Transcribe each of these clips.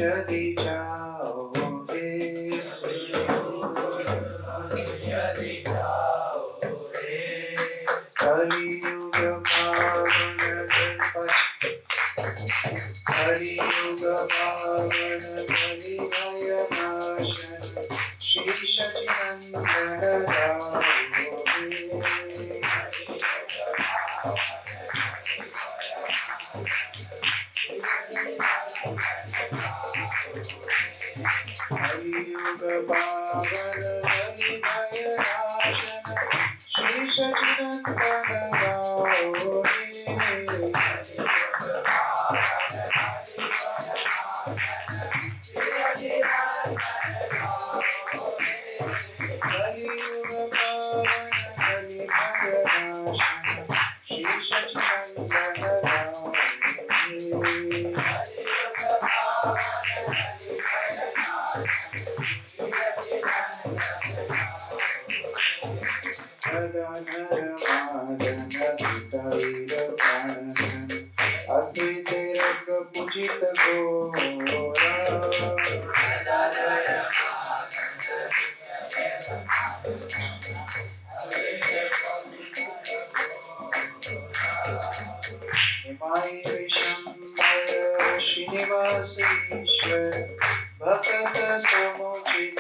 यदि चाहोगे कलियुग पावन कलियुग पावन कलिमय नाशन श्री सच्चिदानंद कलियुग पावन कलिमय नाशन श्री पूजित श्रीनिवास ईश्वर भक्त समुचित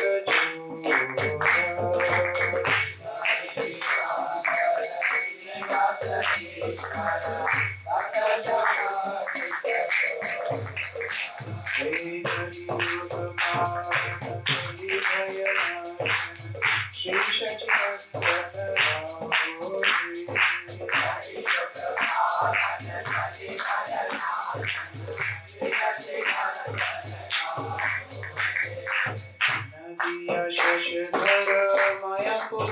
शशधर मायापुर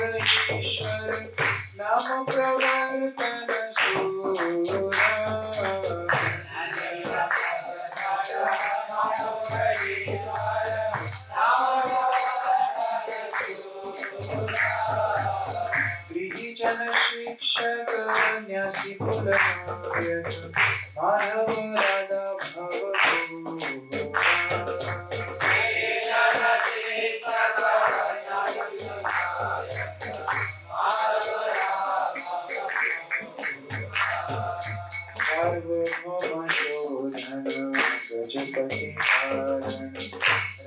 ईश्वर नाम प्रवर्तन सूरा जन शिक्षक न्यासी कुल नायक माधव राधा गजपति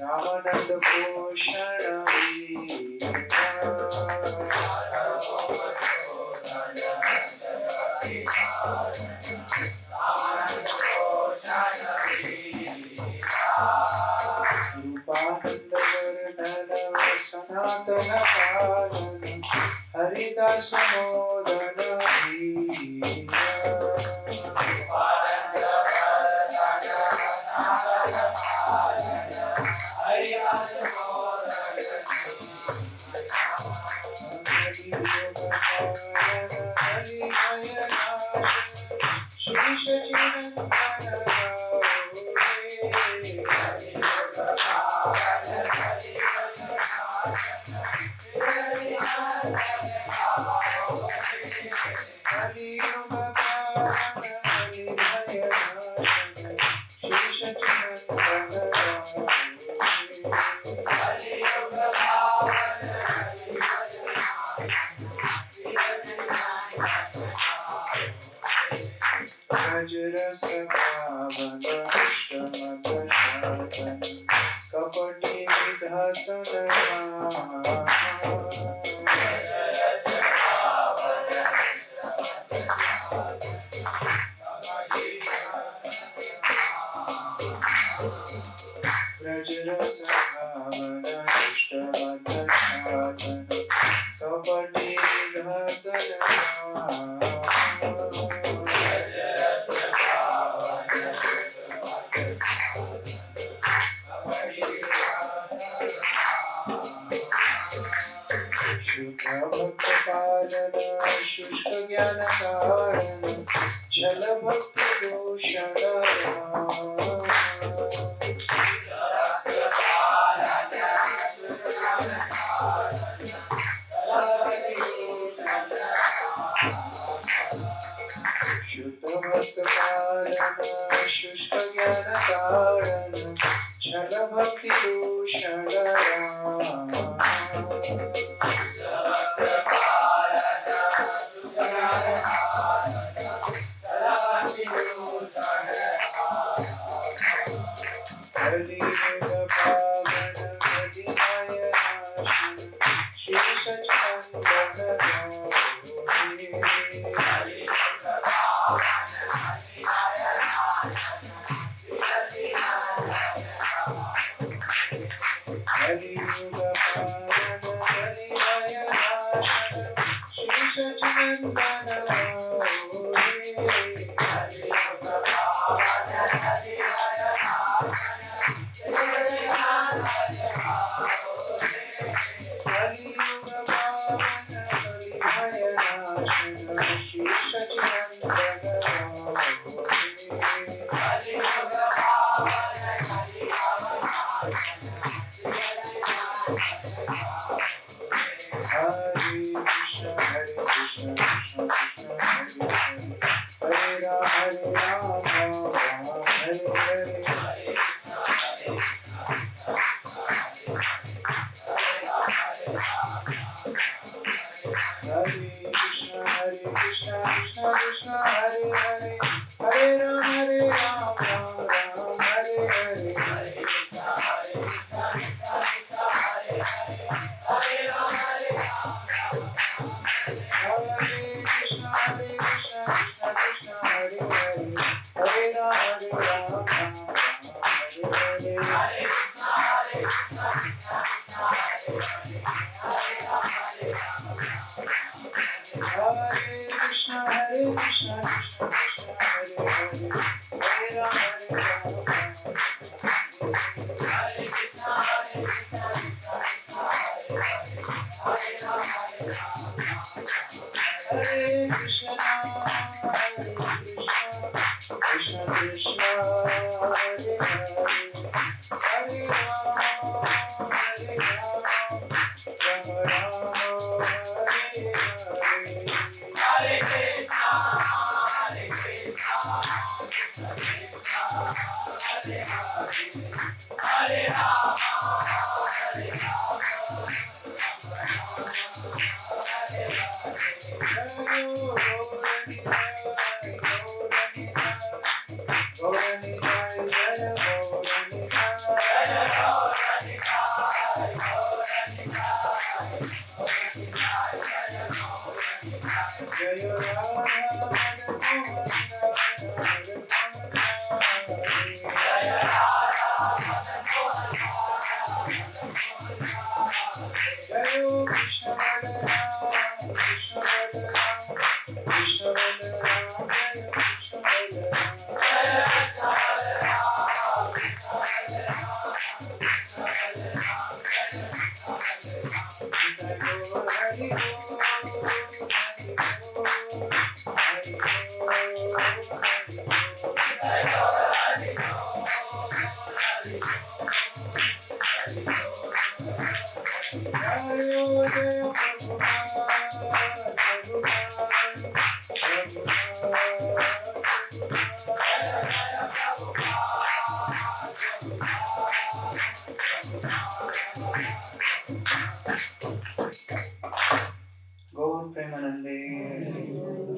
रामानंद भूषण रूपानंद वर्णन सनातन पालन हरिदास मोदन कपटी विधासन ब्रजरस भावन कपटी विधासन भक्त पालन शुष्क ज्ञान कारण जल भक्ति दोषण शुद्ध भक्त पालन शुष्क ज्ञान कारण जल भक्ति भूषण कलियुग पावन कलिमय नाशन श्री सच्चिदानंद कलियुग पावन कलिमय नाशन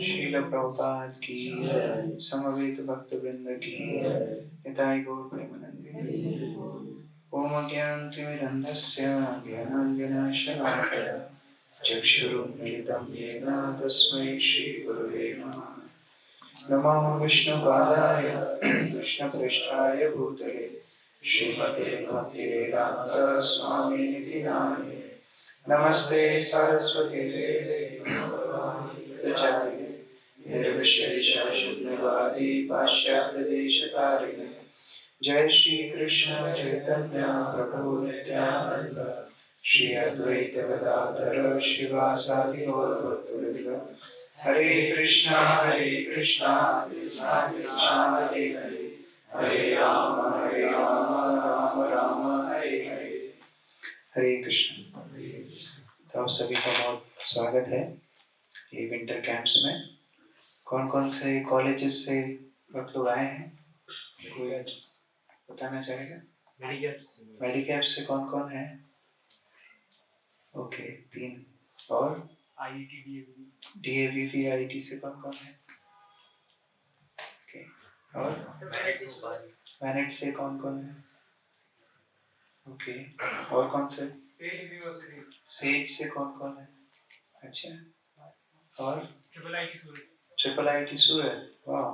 श्री प्रभुपाद की समवेत भक्त वृंद की हिताय गौर प्रेमानंदे। ओम अज्ञानतिमिरन्धस्य ज्ञानाञ्जनशलाकया चक्षुरुन्मीलितं येन तस्मै श्रीगुरवे नमः। नमो विष्णुपादाय कृष्णप्रेष्ठाय भूतले श्रीमते भक्तिवेदान्त स्वामिनिधि नामिने। नमस्ते सरस्वती देवे प्रचारिणे निर्विशेषशून्यवादी पाश्चात्यदेशतारिणे। जय श्री कृष्ण चैतन्य प्रभु नित्यानंद श्री अद्वैत गदाधर शिवासादि गौर भक्तवृंद। हरे कृष्णा कृष्णा हरे हरे हरे राम राम राम हरे हरे। हरे कृष्ण। तो आप सभी का बहुत स्वागत है ये विंटर कैंप्स में। कौन कौन से कॉलेजेस से आप लोग आए हैं, कोई बताना चाहेगा? मेडिकैप से कौन कौन है? ओके, 3। और डीएवीपी आईटी से कौन कौन है? ओके, और मैनेट से कौन कौन है? ओके, और कौन से? सेज से कौन कौन है? अच्छा, और ट्रिपल आईटी सूरत। वाह,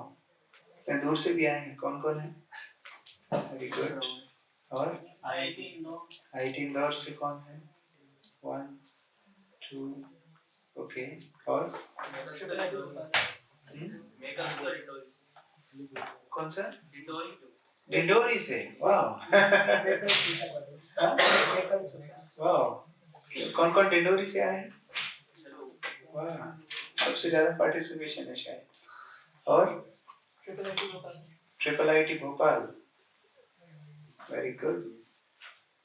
इतने दूर से भी आए हैं। कौन कौन है? Very good. और आईटी इंदौर से कौन है? 1 2। ओके, और कौन सा? डिंडोरी से। वाह वाह, कौन कौन डिंडोरी से आए हैं? वाह, सबसे ज्यादा पार्टिसिपेशन है शायद। और triple IT Bhopal. Very good.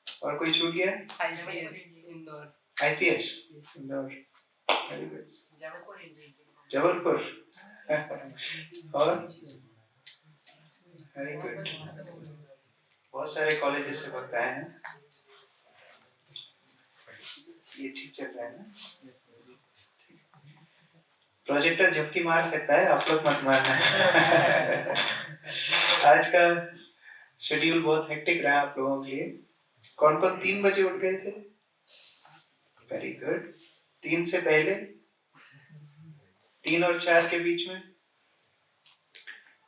और कोई छूट गया? IPS Indore. Very good. Jabalpur और वेरी गुड। बहुत सारे कॉलेजेस से वक्त आए हैं। ये ठीक चल रहा है ना? प्रोजेक्टर झपकी मार सकता है, आप लोग मत मारना आज का शेड्यूल बहुत हेक्टिक रहा आप लोगों के लिए। कौन कौन 3 बजे उठ गए थे? Very good. 3 से पहले, 3 और 4 के बीच में,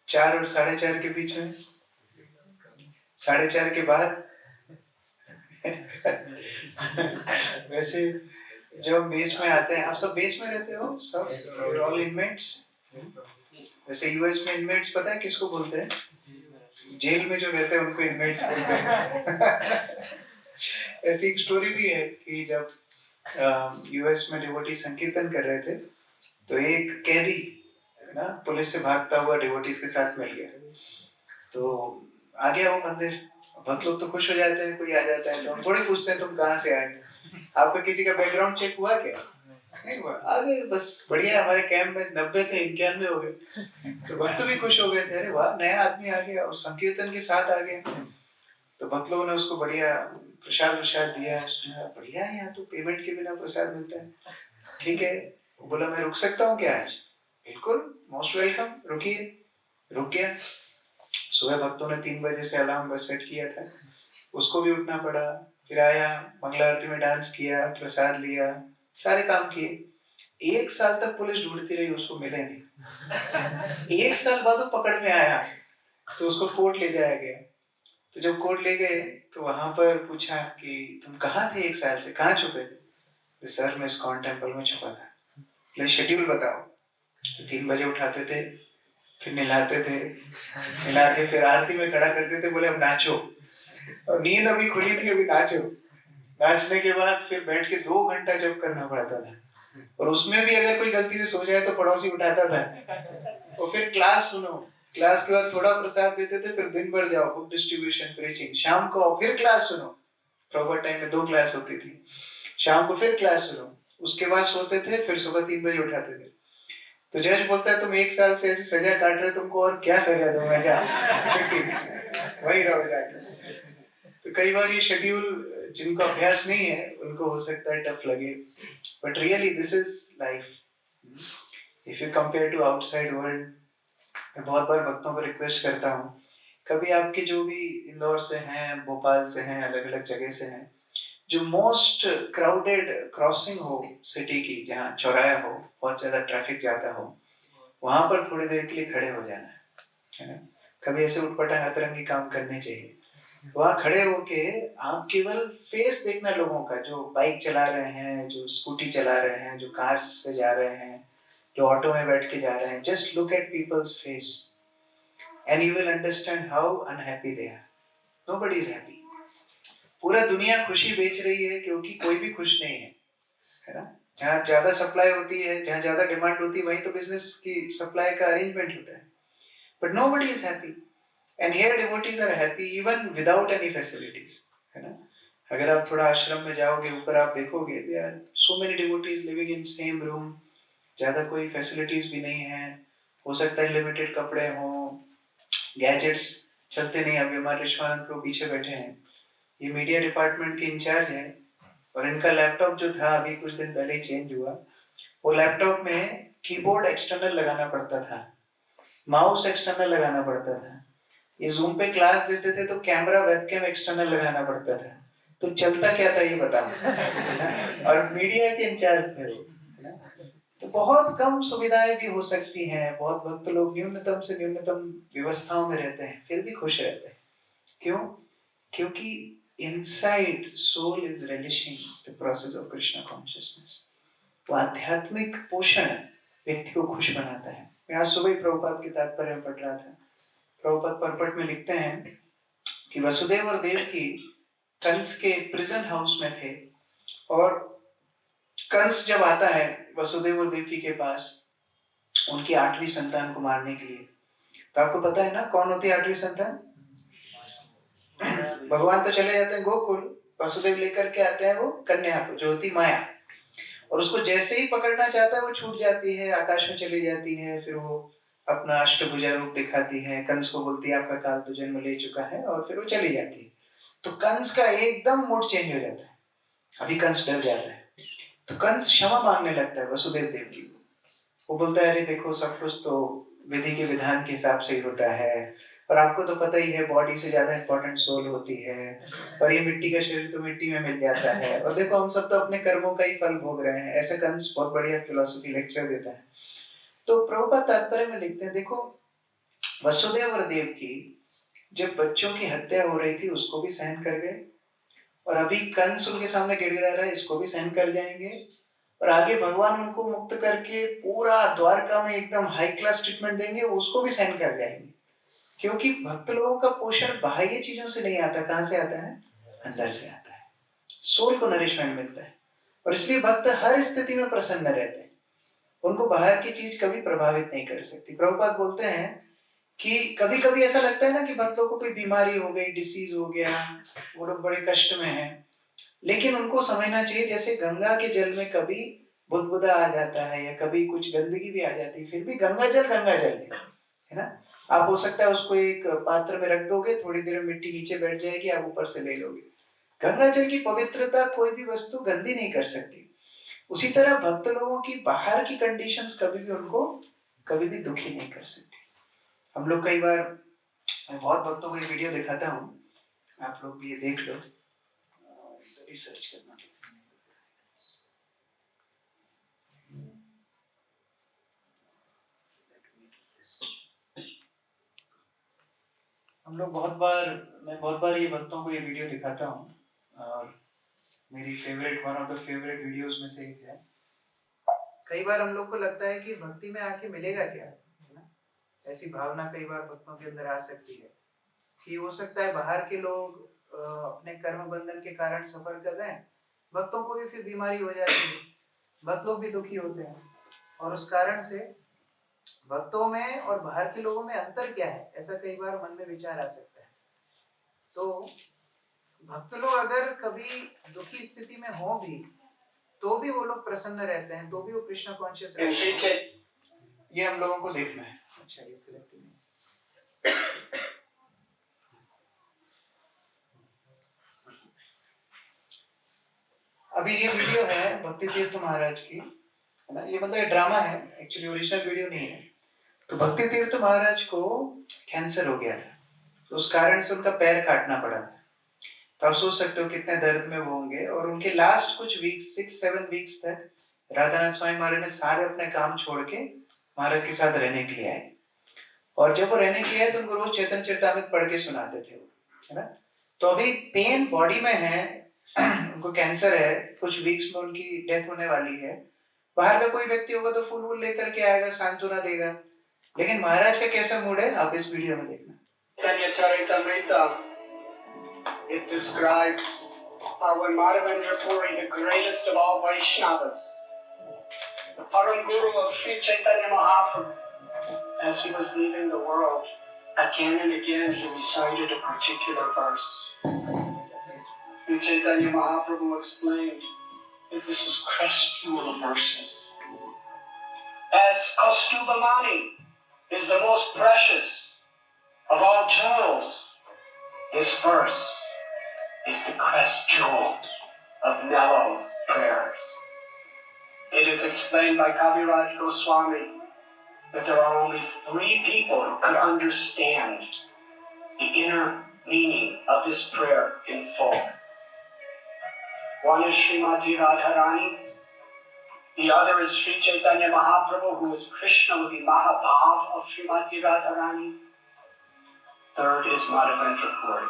4 और 4:30 के बीच में, 4:30 के बाद वैसे जब बेस में आते हैं, आप सब बेस में रहते हो सब, ऑल इनमेट्स। वैसे यूएस में इनमेट्स पता है किसको बोलते हैं? जेल में जो रहते हैं उनको इनमेट्स बोलते हैं ऐसी एक स्टोरी भी है कि जब यूएस में डिवोटी संकीर्तन कर रहे थे तो एक कैदी ना पुलिस से भागता हुआ डिवोटीज के साथ मिल गया। तो आ गया वो मंदिर, बहुत लोग तो खुश हो जाते हैं, कोई आ जाता है तो हम थोड़ी पूछते हैं तुम कहाँ से आए, आपका किसी का बैकग्राउंड चेक हुआ क्या? नहीं हुआ, आ गए बस बढ़िया, हमारे कैंप में 90 थे 91 हो गए। तो भक्त भी खुश हो गए थे, अरे वाह नया आदमी आ गया और संकीर्तन के साथ आ गया। तो भक्त लोगों ने उसको बढ़िया प्रसाद दिया, बढ़िया है यहाँ तो पेमेंट के बिना प्रसाद मिलता है, ठीक है। वो बोला मैं रुक सकता हूँ क्या आज? बिल्कुल, मोस्ट वेलकम, रुकिए। रुक गया। सुबह भक्तों ने 3 बजे से अलार्म बस सेट किया था, उसको भी उठना पड़ा, फिर आया, मंगला आरती में डांस किया, प्रसाद लिया, सारे काम किए। 1 साल तक पुलिस ढूंढती रही, उसको मिले नहीं 1 साल बाद वो पकड़ में आया तो उसको कोर्ट ले जाया गया। तो जब कोर्ट ले गए तो वहां पर पूछा कि तुम कहाँ थे 1 साल से, कहाँ छुपे थे? तो सर मैं इस्कॉन टेम्पल में छुपा था। शेड्यूल बताओ। 3 बजे उठाते थे, फिर नहलाते थे, नहला के फिर आरती में खड़ा करते थे, बोले अब नाचो, और नींद अभी खुली थी, अभी नाचो। नाचने के बाद फिर बैठ के 2 घंटा जब करना पड़ता था, और उसमें भी अगर कोई गलती से सो जाए तो पड़ोसी उठाता था। और फिर क्लास सुनो, क्लास के बाद थोड़ा प्रसाद देते थे, फिर दिन भर जाओ बुक डिस्ट्रीब्यूशन प्रीचिंग, शाम को फिर क्लास सुनो, प्रॉपर टाइम में 2 क्लास होती थी, शाम को फिर क्लास सुनो, उसके बाद सोते थे, फिर सुबह 3 बजे उठाते थे। तो जज बोलता है तुम 1 साल से ऐसी सजा काट रहे हो, तुमको और क्या सजा दूं मैं, जा वही रहो जाके। तो कई बार ये शेड्यूल जिनको अभ्यास नहीं है उनको हो सकता है टफ लगे, but really this is life. If you compare to outside world, मैं बहुत बार भक्तों को रिक्वेस्ट करता हूँ, कभी आपके जो भी इंदौर से हैं, भोपाल से हैं, अलग अलग जगह से हैं, जो मोस्ट क्राउडेड क्रॉसिंग हो सिटी की, जहाँ चौराया हो, बहुत ज्यादा ट्रैफिक जाता हो, वहां पर थोड़ी देर के लिए खड़े हो जाना है ना। कभी ऐसे उठपटांग अतरंगी काम करने चाहिए। वहां खड़े होके आप केवल फेस देखना लोगों का, जो बाइक चला रहे हैं, जो स्कूटी चला रहे हैं, जो कार से जा रहे हैं, जो ऑटो में बैठ के जा रहे हैं, just look at people's face and you will understand how unhappy they are. Nobody is happy. पूरा दुनिया खुशी बेच रही है क्योंकि कोई भी खुश नहीं है ना। जहाँ ज्यादा सप्लाई होती है, जहाँ ज्यादा डिमांड होती है, वहीं तो बिजनेस की सप्लाई का अरेंजमेंट होता है, but nobody is happy. And here devotees are happy even without any facilities, है ना। अगर आप थोड़ा आश्रम में जाओगे, ऊपर आप देखोगे, there are so many devotees living in same room, ज्यादा कोई फैसिलिटीज भी नहीं है, हो सकता है लिमिटेड कपड़े हों, गैजेट्स चलते नहीं। अभी हमारे ऋषवानंद प्रभु पीछे बैठे हैं, ये मीडिया डिपार्टमेंट के इंचार्ज हैं और इनका लैपटॉप जो था अभी कुछ दिन पहले ही चेंज हुआ, वो लैपटॉप में कीबोर्ड एक्सटर्नल लगाना पड़ता था, माउस एक्सटर्नल लगाना पड़ता था। ये जूम पे क्लास देते थे तो कैमरा वेबकैम एक्सटर्नल लगाना पड़ता था। तो चलता क्या था ये बताओ। और मीडिया के इंचार्ज थे वो। तो बहुत कम सुविधाएं भी हो सकती हैं, बहुत भक्त लोग न्यूनतम से न्यूनतम व्यवस्थाओं में रहते हैं, फिर भी खुश रहते हैं। क्यों? क्योंकि inside soul is relishing the process of Krishna consciousness. वो आध्यात्मिक पोषण व्यक्ति को खुश बनाता है। मैं आज सुबह ही प्रभुपाद की तात्पर्य में पढ़ रहा था। प्रभुपाद परपट में लिखते हैं कि वसुदेव और देवकी कंस के प्रिजन हाउस में थे और कंस जब आता है वसुदेव और देवकी के पास उनकी 8वीं संतान को मारने के लिए, तो आपको पता है ना कौन होती है 8वीं संतान? भगवान तो चले जाते हैं गोकुल, वसुदेव लेकर के आते हैं वो कन्या को जो होती माया, और उसको जैसे ही पकड़ना चाहता है वो छूट जाती है, आकाश में चली जाती है। फिर वो अपना अष्टभुजा रूप दिखाती है, कंस को बोलती है आपका काल तो जन्म ले चुका है, और फिर वो चली जाती है। तो कंस का एकदम मूड चेंज हो जाता है। अभी कंस डर जाता है, तो कंस क्षमा मांगने लगता है वसुदेव देव की। वो बोलता है अरे देखो सब कुछ तो विधि के विधान के हिसाब से ही होता है, और आपको तो पता ही है बॉडी से ज्यादा इंपॉर्टेंट सोल होती है, और ये मिट्टी का शरीर तो मिट्टी में मिल जाता है, और देखो हम सब तो अपने कर्मों का ही फल भोग रहे हैं। ऐसे कंस बहुत बढ़िया फिलोसफी लेक्चर देता है। तो प्रभुपाद तात्पर्य में लिखते हैं देखो वसुदेव और देवकी जब बच्चों की हत्या हो रही थी उसको भी सहन कर गए, और अभी कंस उनके सामने गिड़गिड़ा रहा है इसको भी सहन कर जाएंगे, और आगे भगवान उनको मुक्त करके पूरा द्वारका में एकदम हाई क्लास ट्रीटमेंट देंगे, उसको भी सहन कर जाएंगे। क्योंकि भक्त लोगों का पोषण बाह्य चीजों से नहीं आता, कहां से आता है? अंदर से आता है। सोल को नरिशमेंट मिलता है, और इसलिए भक्त हर स्थिति में प्रसन्न रहते हैं। उनको बाहर की चीज कभी प्रभावित नहीं कर सकती। प्रभुपाद बोलते हैं कि कभी कभी ऐसा लगता है ना कि भक्तों को कोई बीमारी हो गई, डिसीज हो गया, वो लोग बड़े कष्ट में हैं, लेकिन उनको समझना चाहिए जैसे गंगा के जल में कभी बुदबुदा आ जाता है या कभी कुछ गंदगी भी आ जाती है, फिर भी गंगा जल है ना। आप हो सकता है उसको एक पात्र में रख दोगे, थोड़ी देर में मिट्टी नीचे बैठ जाएगी, आप ऊपर से ले लोगे। गंगा जल की पवित्रता कोई भी वस्तु गंदी नहीं कर सकती। उसी तरह भक्त लोगों की बाहर की कंडीशंस कभी भी उनको कभी भी दुखी नहीं कर सकती। हम लोग कई बार, मैं बहुत भक्तों को ये वीडियो दिखाता हूँ, आप लोग भी ये देख लो, रिसर्च करना। हम लोग मैं बहुत बार ये भक्तों को ये वीडियो दिखाता हूँ, और मेरी favourite, one of the favourite videos में से एक है। कई बार हम लोग को लगता है कि भक्ति में आके मिलेगा क्या, है ना? ऐसी भावना कई बार भक्तों के अंदर आ सकती है कि हो सकता है बाहर के लोग अपने कर्म बंधन के कारण सफर कर रहे हैं, भक्तों को भी फिर बीमारी हो जाती है, भक्त लोग भी दुखी होते हैं, और उस कारण से भक्तों में और बाहर के लोगों में अंतर क्या है, ऐसा कई बार मन में विचार आ सकता है। तो भक्त लोग अगर कभी दुखी स्थिति में हो भी तो भी वो लोग प्रसन्न रहते हैं, तो भी वो कृष्ण कॉन्शियस रहते हैं। ये हम लोगों को देखना है। अच्छा, ये सिलेक्ट नहीं। अभी ये वीडियो है भक्ति तीर्थ महाराज की, है ना। ये मतलब ड्रामा है, एक्चुअली ओरिजिनल वीडियो नहीं है। तो भक्ति तीर्थ महाराज को कैंसर हो गया था, तो उस कारण से उनका पैर काटना पड़ा था। तो आप सोच सकते हो कितने दर्द में वो होंगे, और उनके लास्ट कुछ वीक्स, 6-7 वीक्स तक राधानाथ स्वामी महाराज ने सारे अपने काम छोड़ के महाराज के साथ रहने के लिए आए, और जब वो रहने के लिए आए तो उनको रोज चैतन्य चरितामृत पढ़ के सुनाते थे, है ना। तो अभी पेन बॉडी में है, उनको कैंसर है, कुछ वीक्स में उनकी डेथ होने वाली है। बाहर का कोई व्यक्ति होगा तो फूल वूल लेकर के आएगा, सांत्वना देगा, लेकिन महाराज का कैसा मूड है आप इस वीडियो में देखना। It describes how when Madhavendra Puri, the greatest of all Vaishnavas, the Param Guru of Sri Chaitanya Mahaprabhu, as he was leaving the world, again and again he recited a particular verse. Sri Chaitanya Mahaprabhu explained that this is crestful of verses. As Kaustubhamani is the most precious of all jewels, this verse is the crest jewel of mellow prayers. It is explained by Kaviraj Goswami that there are only 3 people who could understand the inner meaning of this prayer in full. One is Srimati Radharani, the other is Sri Chaitanya Mahaprabhu, who is Krishna with the Mahabhav of Srimati Radharani. Third is Madhavendra Puri.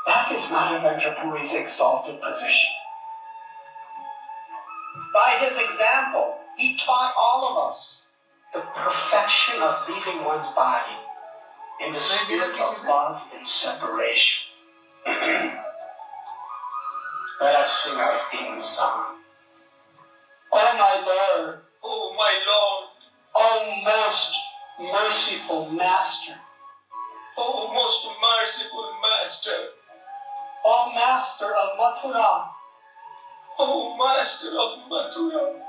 That is Madhavendra Puri's exalted position. By his example, he taught all of us the perfection of leaving one's body in the spirit of love and separation. Let us sing our theme song. Oh my Lord, Oh my Lord, oh most merciful Master, oh most merciful Master, oh Master of Mathura, oh Master of Mathura,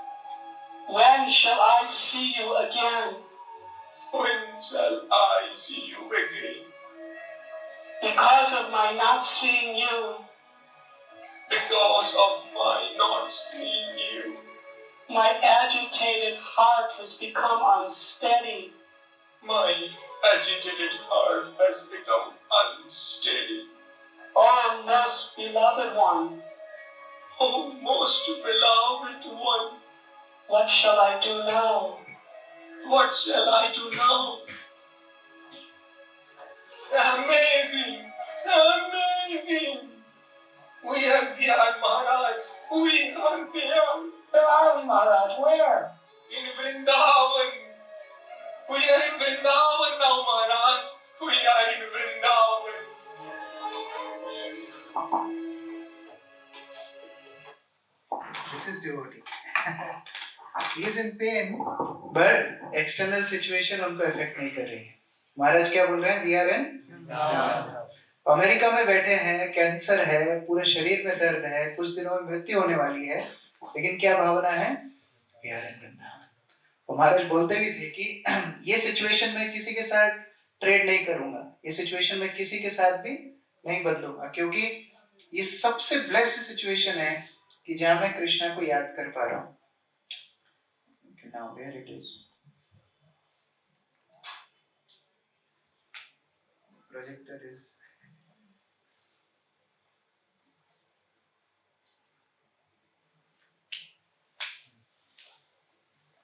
when shall I see you again? when shall I see you again? Because of my not seeing you, Because of my not seeing you, my agitated heart has become unsteady. my agitated heart has become unsteady. Oh most beloved one, Oh most beloved one, what shall I do now? what shall I do now? Amazing! Amazing! We are there, Maharaj. We are there. Where are we, Maharaj? Where? In Vrindavan. We are in Vrindavan now, Maharaj. We are in Vrindavan. This is devotee. He is in pain, but external situation उनको affect नहीं कर रही है. महाराज क्या बोल रहे हैं? We are in America में बैठे हैं, कैंसर है, पूरे शरीर में दर्द है, कुछ दिनों में मृत्यु होने वाली है, लेकिन क्या भावना है? We are in Vrindavan. तो महाराज बोलते भी थे कि ये सिचुएशन में किसी के साथ ट्रेड नहीं करूंगा, ये सिचुएशन में किसी के साथ भी नहीं बदलूंगा, क्योंकि ये सबसे ब्लेस्ड सिचुएशन है कि जहां मैं कृष्णा को याद कर पा रहा हूँ. Now where it is? Projector is.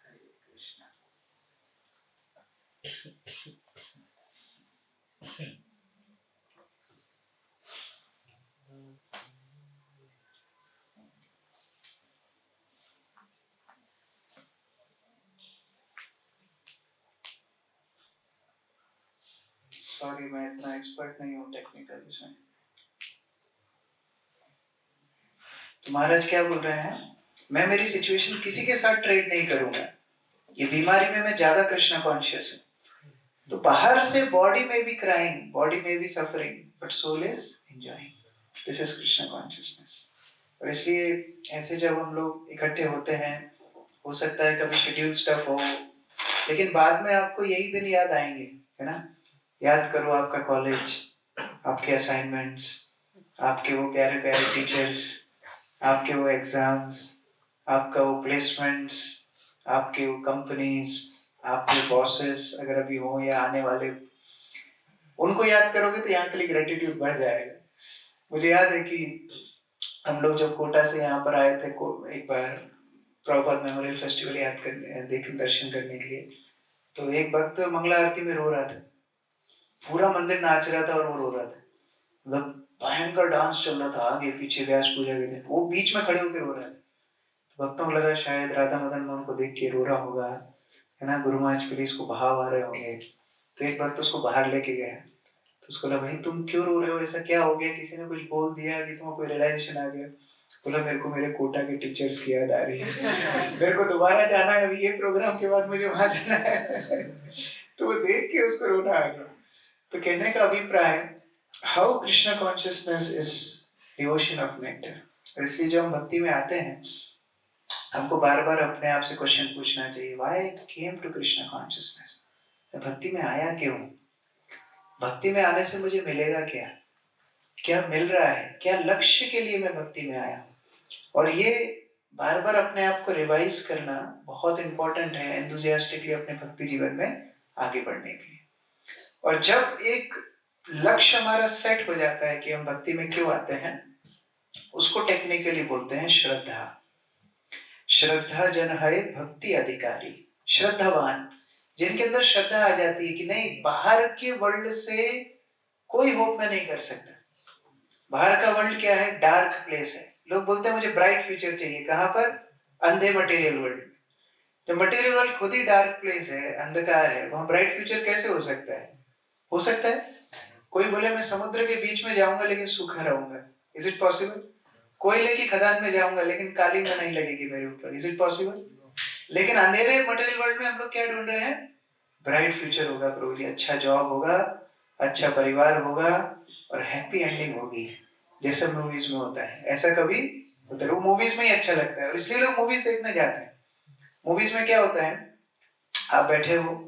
Hare Krishna. Sorry, मैं इतना एक्सपर्ट नहीं हूँ टेक्निकल इसमें. तो महाराज क्या बोल रहे हैं? मैं मेरी सिचुएशन किसी के साथ ट्रेड नहीं करूंगा. ये बीमारी में मैं ज्यादा कृष्णा कॉन्शियस हूँ. तो बाहर से बॉडी में भी क्राइंग, बॉडी में भी suffering, but soul is enjoying. This is Krishna consciousness. और इसलिए ऐसे जब हम लोग इकट्ठे होते हैं, हो सकता है कभी शेड्यूल स्टफ हो, लेकिन बाद में आपको यही दिन याद आएंगे, है ना? याद करो आपका कॉलेज, आपके असाइनमेंट्स, आपके वो प्यारे प्यारे टीचर्स, आपके वो एग्जाम्स, आपका वो प्लेसमेंट्स, आपके वो कंपनीज, आपके बॉसेस अगर अभी हो या आने वाले, उनको याद करोगे तो यहाँ के लिए ग्रेटिट्यूड बढ़ जाएगा. मुझे याद है कि हम लोग जब कोटा से यहाँ पर आए थे एक बार प्रभुपाद मेमोरियल फेस्टिवल याद करने, दर्शन करने के लिए, तो एक भक्त मंगला आरती में रो रहा था. पूरा मंदिर नाच रहा था और वो रो रहा था. मतलब भयंकर डांस चल रहा था आगे पीछे, व्यास पूजा के दिन वो बीच में खड़े होकर रो रहा था. तो भक्तों को लगा शायद राधा मदन में उनको देख के रो रहा होगा, है ना, गुरु महाराज के लिए इसको बहाव आ रहे होंगे. तो एक भक्त उसको बाहर लेके गया. तो उसको लगा, भाई तुम क्यों रो रहे हो, ऐसा क्या हो गया, किसी ने कुछ बोल दिया कि तुम्हें कोई रियलाइजेशन आ गया? बोला, मेरे को मेरे कोटा के टीचर्स की याद आ रही है, मेरे को दोबारा जाना है, अभी ये प्रोग्राम के बाद मुझे वहां जाना है. तो वो देख के उसको रोना आ गया. तो कहने का अभिप्राय, how Krishna consciousness is devotion of nectar. इसलिए जब हम भक्ति में आते हैं, हमको बार बार अपने आप से क्वेश्चन पूछना चाहिए, why came to Krishna consciousness. भक्ति में आया क्यों? भक्ति में आने से मुझे मिलेगा क्या? क्या मिल रहा है, क्या लक्ष्य के लिए मैं भक्ति में आया हूँ। और ये बार बार अपने आप को रिवाइज करना बहुत इंपॉर्टेंट है एंथुसियास्टिकली अपने भक्ति जीवन में आगे बढ़ने के लिए। और जब एक लक्ष्य हमारा सेट हो जाता है कि हम भक्ति में क्यों आते हैं, उसको टेक्निकली बोलते हैं श्रद्धा। श्रद्धा जन है भक्ति अधिकारी। श्रद्धावान, जिनके अंदर श्रद्धा आ जाती है कि नहीं, बाहर के वर्ल्ड से कोई होप मैं नहीं कर सकता। बाहर का वर्ल्ड क्या है, डार्क प्लेस है। लोग बोलते हैं मुझे ब्राइट फ्यूचर चाहिए, कहां पर, अंधे मटेरियल वर्ल्ड। जब मटेरियल वर्ल्ड खुद ही डार्क प्लेस है, अंधकार है, वहां ब्राइट फ्यूचर कैसे हो सकता है? हो सकता है कोई बोले मैं समुद्र के बीच में जाऊंगा लेकिन सूखा रहूंगा, इज इट पॉसिबल? कोयले की खदान में जाऊंगा लेकिन कालीन नहीं लगेगी मेरे ऊपर, इज इट पॉसिबल? लेकिन अंधेरे मटेरियल वर्ल्ड में हम लोग क्या ढूंढ रहे हैं, ब्राइट फ्यूचर होगा प्रभु जी, अच्छा जॉब होगा, अच्छा परिवार होगा और हैप्पी एंडिंग होगी, जैसा मूवीज में होता है। ऐसा कभी होता है, वो मूवीज में ही अच्छा लगता है और इसलिए लोग मूवीज देखने जाते हैं। मूवीज में क्या होता है, आप बैठे हो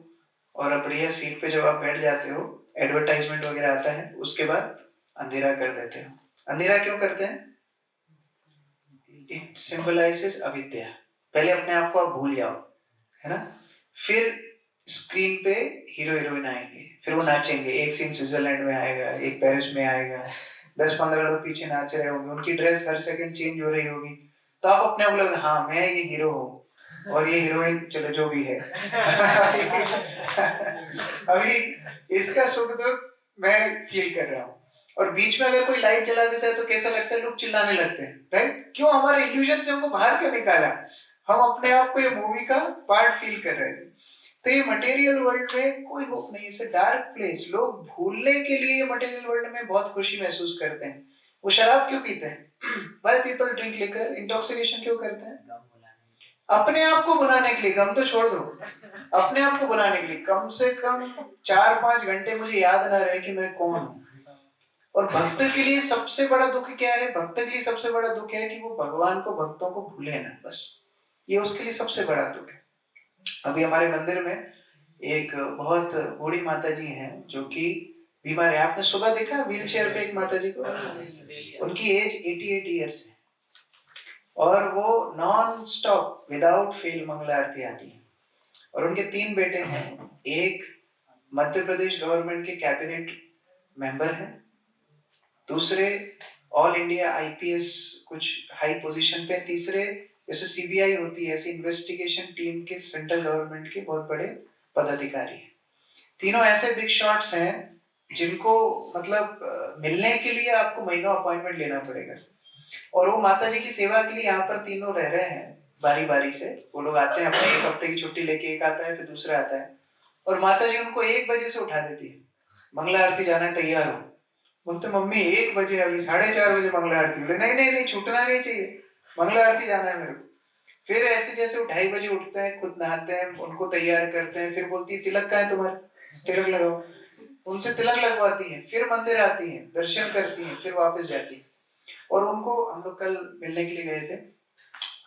और बढ़िया सीट पे जब आप बैठ जाते हो, एडवर्टाइजमेंट वगैरह आता है, उसके बाद अंधेरा कर देते हो। अंधेरा क्यों करते हैं? इट सिंबलाइजेस अविद्या। पहले अपने आप को आप भूल जाओ, है ना, फिर स्क्रीन पे हीरो हीरोइन आएंगे, फिर वो नाचेंगे। एक सीन स्विट्जरलैंड में आएगा, एक पेरिस में आएगा, 10-15 लोग पीछे नाच रहे होंगे, उनकी ड्रेस हर सेकंड चेंज हो रही होगी, तो आप अपने आप लोग, हाँ मैं ये हीरो हूँ और ये हीरोइन, चलो जो भी है। अभी इसका सुख दुख मैं फील कर रहा हूँ। और बीच में अगर कोई लाइट जला देता है तो कैसा लगता है, लोग चिल्लाने लगते हैं, राइट? क्यों? हमारे इल्यूजन से हमको बाहर क्यों निकाला? हम अपने आप को ये मूवी का पार्ट फील कर रहे थे। तो ये मटेरियल वर्ल्ड में कोई होप नहीं, इसे डार्क प्लेस। लोग भूलने के लिए मटेरियल वर्ल्ड में बहुत खुशी महसूस करते हैं। वो शराब क्यों पीते हैं? Why people drink liquor? Intoxication क्यों करते हैं? अपने आप को बुलाने के लिए। गम तो छोड़ दो, अपने आप को बुलाने के लिए कम से कम 4-5 घंटे मुझे याद ना रहे कि मैं कौन हूँ। और भक्त के लिए सबसे बड़ा दुख क्या है? भक्त के लिए सबसे बड़ा दुख है कि वो भगवान को, भक्तों को भूले ना, बस ये उसके लिए सबसे बड़ा दुख है। अभी हमारे मंदिर में एक बहुत बूढ़ी माता जी हैं जो कि बीमार है। आपने सुबह देखा व्हील चेयर पे एक माता जी को, उनकी एज 88 ईयर्स है और वो नॉन स्टॉप विदाउट फेल मंगला आरती आती है। और उनके 3 बेटे हैं, एक मध्य प्रदेश गवर्नमेंट के कैबिनेट मेंबर हैं, दूसरे ऑल इंडिया आईपीएस कुछ हाई पोजीशन पे, तीसरे जैसे सीबीआई होती है ऐसी इन्वेस्टिगेशन टीम के सेंट्रल गवर्नमेंट के बहुत बड़े पदाधिकारी हैं। तीनों ऐसे बिग शॉट्स हैं जिनको मतलब मिलने के लिए आपको महीनों अपॉइंटमेंट लेना पड़ेगा। और वो माता जी की सेवा के लिए यहाँ पर तीनों रह रहे हैं बारी बारी से। वो लोग आते हैं, अपने 1 हफ्ते की छुट्टी लेके, एक आता है फिर दूसरा आता है, और माता जी उनको 1 बजे से उठा देती है, मंगला आरती जाना है, तैयार हो। बोलते मम्मी 1 बजे, अभी 4:30 बजे मंगला आरती। बोले नहीं नहीं नहीं, छूटना नहीं चाहिए, मंगला आरती जाना है मेरे को। फिर ऐसे जैसे 2:30 बजे उठते हैं, खुद नहाते हैं, उनको तैयार करते हैं, फिर बोलती है तिलक कहाँ है तुम्हारा, तिलक लगाओ। उनसे तिलक लगवाती है, फिर मंदिर आती है, दर्शन करती है, फिर वापस जाती है। और उनको हम लोग कल मिलने के लिए गए थे,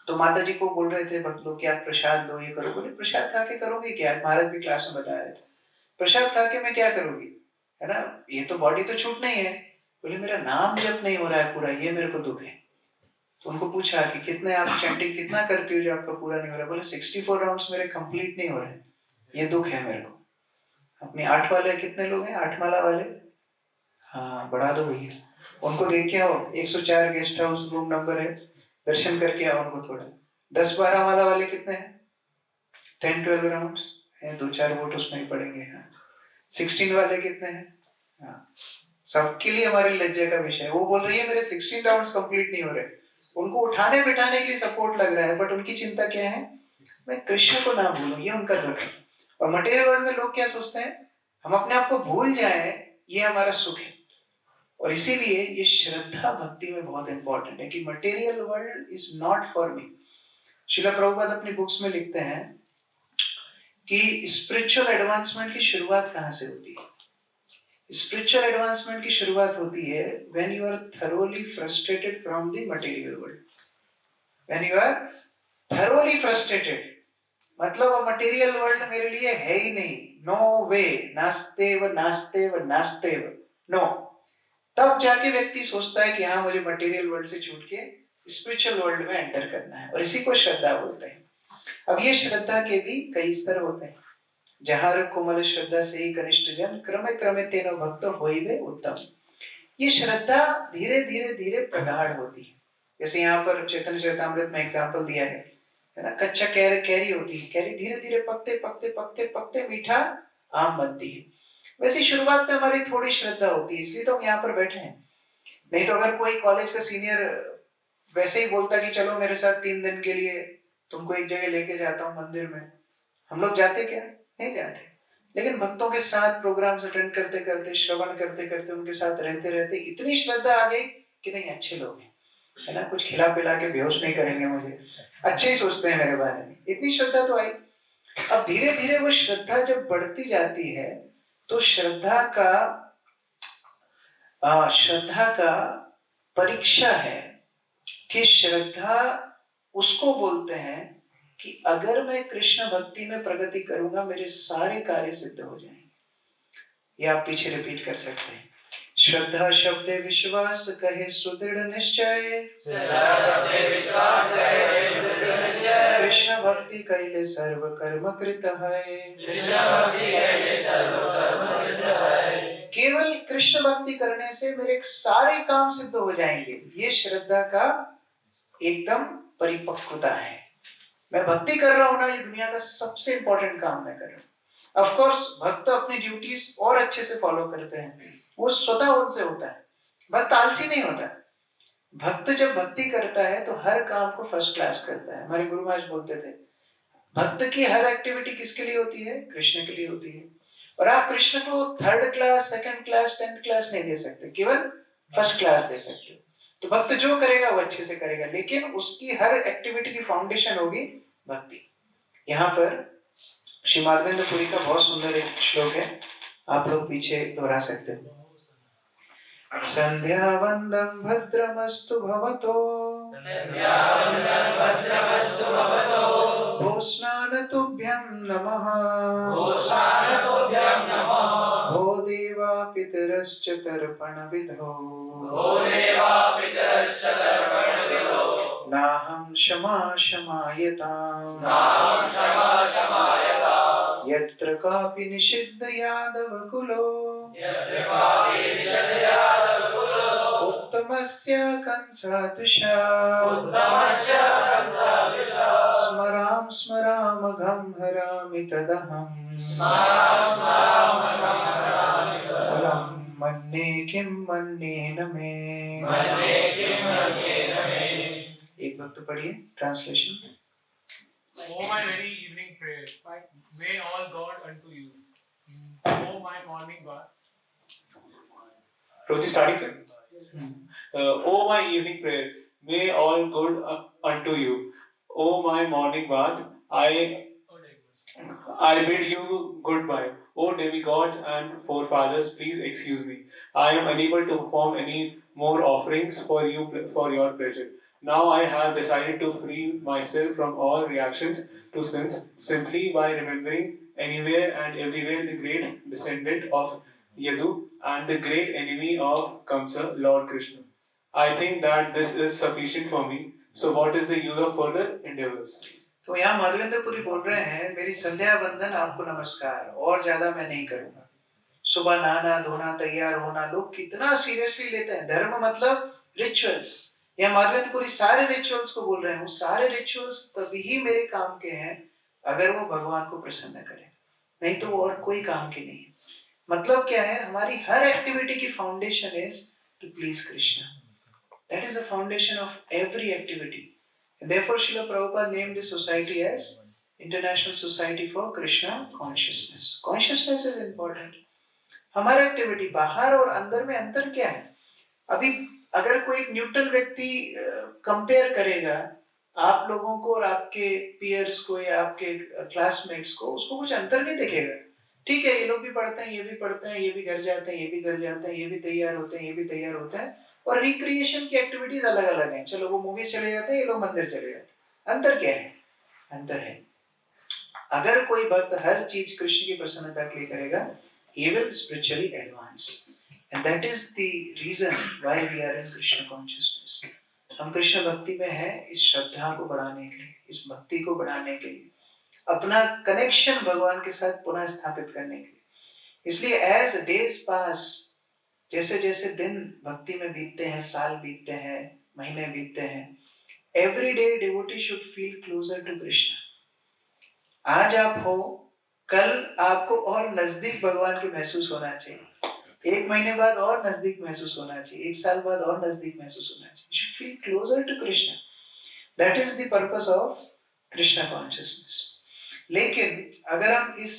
तो माता जी को बोल रहे थे भक्त लोग कि आप प्रसाद लो, ये करो। बोले प्रसाद खा के करोगे क्या? महाराज भी क्लास में बता रहे थे, प्रसाद खा के मैं क्या करूंगी, है ना, ये तो बॉडी तो छूट नहीं है। बोले मेरा नाम जप नहीं हो रहा है पूरा, ये मेरे को दुख है। तो उनको पूछा कि कितने आप चैंटिंग कितना करती हो जो आपका पूरा नहीं हो रहा? बोले 64 राउंड्स मेरे कंप्लीट नहीं हो रहे, ये दुख है मेरे को। अपने 8 वाले कितने लोग हैं, 8 माला वाले? हाँ बढ़ा दो भैया, उनको देख के आओ, 104 गेस्ट हाउस रूम नंबर है, दर्शन करके आओ उनको थोड़ा। 10-12 माला वाले कितने हैं? 10-12 राउंड्स है, 2-4 वोट उसमें ही पड़ेंगे। हाँ 16 वाले कितने हैं? हाँ सबके लिए हमारी लज्जा का विषय है। वो बोल रही है मेरे 16 राउंड्स कंप्लीट नहीं हो रहे, उनको उठाने बिठाने के लिए सपोर्ट लग रहा है, बट उनकी चिंता क्या है, मैं कृष्ण को ना भूलूं, ये उनका दुख है। और मटेरियल वर्ल्ड में लोग क्या सोचते हैं, हम अपने आप को भूल जाए, ये हमारा सुख है। और इसीलिए ये श्रद्धा भक्ति में बहुत इंपॉर्टेंट है कि material world is not for me. Srila Prabhupada अपनी बुक्स में लिखते हैं कि स्पिरिचुअल एडवांसमेंट की शुरुआत कहाँ से होती है? स्पिरिचुअल एडवांसमेंट की शुरुआत होती है when you are thoroughly frustrated from the material world. When you are thoroughly frustrated, मतलब मटेरियल वर्ल्ड मेरे लिए है ही नहीं, नो वे, नास्तेव नास्तेव नास्तेव, नो। तब जाके व्यक्ति सोचता है कि हाँ मुझे मटेरियल वर्ल्ड से छूट के स्पिरिचुअल वर्ल्ड में एंटर करना है, और इसी को श्रद्धा बोलते हैं। अब ये श्रद्धा के भी कई स्तर होते हैं। जहार कोमल श्रद्धा से ही कनिष्ठ जन क्रमे क्रमे तेनो भक्त होइबे उत्तम। ये श्रद्धा धीरे धीरे धीरे प्रगाढ़ होती है। जैसे यहाँ पर चैतन्य चरितामृत में एग्जाम्पल दिया है ना, कच्चा कैरी होती है, कैरी धीरे धीरे पकते पकते पकते पकते मीठा आम बनती है। वैसे शुरुआत में हमारी थोड़ी श्रद्धा होती है, इसलिए तो हम यहाँ पर बैठे हैं। नहीं तो अगर कोई कॉलेज का सीनियर वैसे ही बोलता कि चलो मेरे साथ 3 दिन के लिए तुमको एक जगह लेके जाता हूँ मंदिर में, हम लोग जाते क्या? नहीं जाते। लेकिन भक्तों के साथ प्रोग्राम्स अटेंड करते करते, श्रवण करते करते, उनके साथ रहते रहते इतनी श्रद्धा आ गई कि नहीं अच्छे लोग हैं, है ना, कुछ खिला पिला के बेहोश नहीं करेंगे मुझे, अच्छे ही सोचते हैं मेरे बारे में, इतनी श्रद्धा तो आई। अब धीरे धीरे वो श्रद्धा जब बढ़ती जाती है तो श्रद्धा का परीक्षा है कि श्रद्धा उसको बोलते हैं कि अगर मैं कृष्ण भक्ति में प्रगति करूंगा मेरे सारे कार्य सिद्ध हो जाएंगे। ये आप पीछे रिपीट कर सकते हैं। श्रद्धा शब्दे विश्वास कहे सुदृढ़ निश्चय, कृष्ण भक्ति कैले सर्व कर्म कृत है। केवल कृष्ण भक्ति करने से मेरे सारे काम सिद्ध हो जाएंगे, ये श्रद्धा का एकदम परिपक्वता है। मैं भक्ति कर रहा हूं ना, ये दुनिया का सबसे इंपॉर्टेंट काम मैं कर रहा हूँ। ऑफ कोर्स भक्त अपनी ड्यूटीज और अच्छे से फॉलो करते हैं, वो स्वतः उनसे होता है। भक्त आलसी नहीं होता। भक्त जब भक्ति करता है तो हर काम को फर्स्ट क्लास करता है। हमारे गुरु महाराज बोलते थे भक्त की हर एक्टिविटी किसके लिए होती है? कृष्ण के लिए होती है। और आप कृष्ण को 3rd class, 2nd class, 10th class नहीं दे सकते, केवल फर्स्ट क्लास दे सकते हो। तो भक्त जो करेगा वो अच्छे से करेगा, लेकिन उसकी हर एक्टिविटी की फाउंडेशन होगी भक्ति। यहाँ पर श्री माधवेंद्र पुरी का बहुत सुंदर एक श्लोक है, आप लोग पीछे दोहरा सकते हो। संध्या वंदन भद्रमस्तु भवतो, भो स्नान तुभ्यं नमः, भो देवा पितरश्च तर्पण विधो, नाहं क्षमा क्षमायताम्, यत्र कापि निषिद्ध यादव कुलो, उत्तमस्य कंसातुषा, स्मराम स्मराम घं हरामि तदहम्, मन्ये किं मन्येन मे। एक वक्त पढ़िए translation. O my very evening prayer, may all God unto you. O my morning bath. Roji starting sir. O my evening prayer, may all good unto you. O my morning bath, I bid you goodbye. O demigods and forefathers, please excuse me. I am unable to perform any more offerings for you for your pleasure. Now I have decided to free myself from all reactions to sins simply by remembering anywhere and everywhere the great descendant of Yadu and the great enemy of Kamsa, Lord Krishna. I think that this is sufficient for me. So what is the use of further endeavors? तो यहाँ माधवेंद्र पुरी बोल रहे हैं मेरी संध्या वंदन आपको नमस्कार, और ज्यादा मैं नहीं करूंगा। सुबह नहाना धोना तैयार होना लोग कितना सीरियसली लेते हैं। धर्म मतलब रिचुअल्स। यहाँ माधवेंद्र पुरी सारे रिचुअल्स को बोल रहे हैं, वो सारे रिचुअल्स तभी मेरे काम के हैं अगर वो भगवान को प्रसन्न करें, नहीं तो वो और कोई काम की नहीं है। मतलब क्या है? हमारी हर एक्टिविटी की foundation is to please Krishna. That is the foundation of every activity. And therefore, Srila Prabhupada named this society as International Society for Krishna Consciousness. Consciousness is important. हमारा एक्टिविटी बाहर और अंदर में अंतर क्या है? अभी अगर कोई न्यूट्रल व्यक्ति कंपेयर करेगा आप लोगों को और आपके पीयर्स को या आपके क्लासमेट्स को, उसको कुछ अंतर नहीं दिखेगा। ठीक है, ये लोग भी पढ़ते हैं, ये भी पढ़ते हैं, ये भी घर जाते हैं, ये भी घर जाते हैं, ये भी तैयार होते हैं, ये भी तैयार होते हैं, और रिक्रिएशन की एक्टिविटीज अलग अलग हैं। चलो वो मूवीज चले जाते हैं, ये लोग मंदिर चले जाते हैं। अंतर क्या है? अंतर है अगर कोई भक्त हर चीज कृष्ण की प्रसन्नता के लिए करेगा, he will spiritually advance. And that is the reason why we are in Krishna consciousness. हम कृष्ण भक्ति में हैं इस श्रद्धा को बढ़ाने के लिए, इस भक्ति को बढ़ाने के लिए, अपना कनेक्शन भगवान के साथ पुनः स्थापित करने के लिए. इसलिए as days pass, जैसे जैसे दिन भक्ति में बीतते हैं, साल बीतते हैं, महीने बीतते हैं, every day devotee should feel closer to Krishna. आज आप हो, कल आपको और नजदीक भगवान के महसूस होना चाहिए, एक महीने बाद और नजदीक महसूस होना चाहिए, एक साल बाद और नजदीक महसूस होना चाहिए. You should feel closer to Krishna. That is the purpose of Krishna consciousness. लेकिन अगर हम इस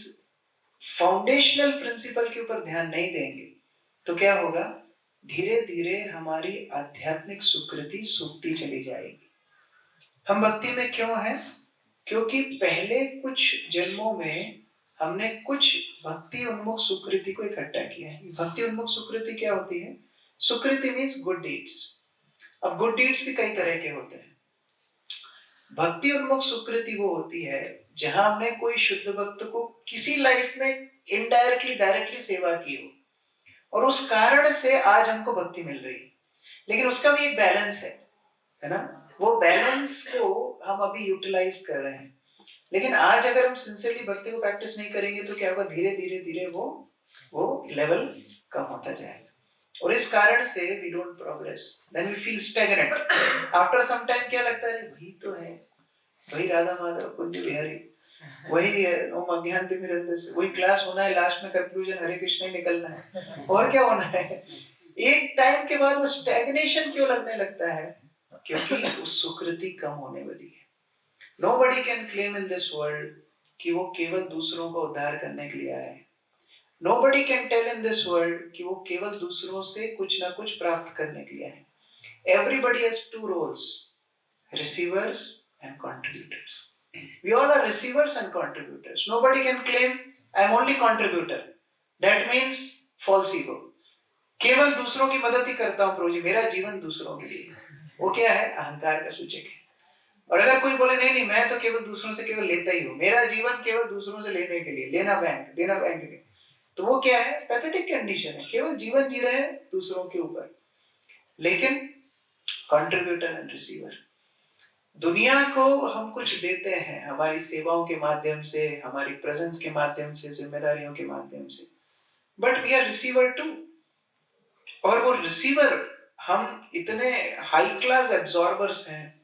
फाउंडेशनल प्रिंसिपल के ऊपर ध्यान नहीं देंगे तो क्या होगा? धीरे धीरे हमारी आध्यात्मिक सुकृति सूखती चली जाएगी. हम भक्ति में क्यों हैं? क्योंकि पहले कुछ जन्मों में हमने कुछ भक्ति उन्मुख सुकृति को इकट्ठा किया है. भक्ति उन्मुख सुकृति क्या होती है? सुकृति मीन्स गुड डीड्स. अब गुड डीड्स भी कई तरह के होते हैं. भक्ति उन्मुख सुकृति वो होती है जहां हमने कोई शुद्ध भक्त को किसी लाइफ में इनडायरेक्टली डायरेक्टली सेवा की हो और उस कारण से आज हमको भक्ति मिल रही है. लेकिन उसका भी एक बैलेंस है ना? वो बैलेंस को हम अभी यूटिलाइज कर रहे हैं. लेकिन आज अगर हम सिंसियरली भक्ति को प्रैक्टिस नहीं करेंगे तो क्या होगा? धीरे धीरे धीरे वो लेवल कम होता जाएगा और इस कारण से we don't progress. Then we feel stagnant. After some time क्या लगता है? वही तो है, वही राधा माधव कुंज बिहारी, वही है ओम अज्ञानति मिरंदर से, वही क्लास होना है, लास्ट में कंक्लूजन हरे कृष्ण ही निकलना है, और क्या होना है? एक टाइम के बाद वो स्टैग्नेशन क्यों लगने लगता है? क्योंकि उस सुकृति कम होने वाली है. Nobody can claim in this world कि वो केवल दूसरों का उद्धार करने के लिए आए हैं. Nobody can tell in this world कि वो केवल दूसरों से कुछ ना कुछ प्राप्त करने के लिए आए हैं. Everybody has two roles, receivers and contributors. We all are receivers and contributors. Nobody can claim I am only contributor. That means false ego. केवल दूसरों की मदद ही करता हूँ प्रभु जी, मेरा जीवन दूसरों के लिए. वो क्या है? अहंकार का सूचक है. और अगर कोई बोले नहीं मैं तो केवल दूसरों से केवल लेता ही हूँ, मेरा जीवन केवल दूसरों से लेने के लिए, लेना बैंक देना बैंक के, तो वो क्या है? पैथेटिक कंडीशन है. केवल जीवन जी रहे हैं दूसरों के ऊपर. लेकिन कंट्रीब्यूटर एंड रिसीवर, दुनिया को हम कुछ देते हैं हमारी सेवाओं के माध्यम से, हमारी प्रेजेंस के माध्यम से, जिम्मेदारियों के माध्यम से, but we are receiver too. और वो रिसीवर हम इतने हाई क्लास एब्जॉर्बर्स हैं,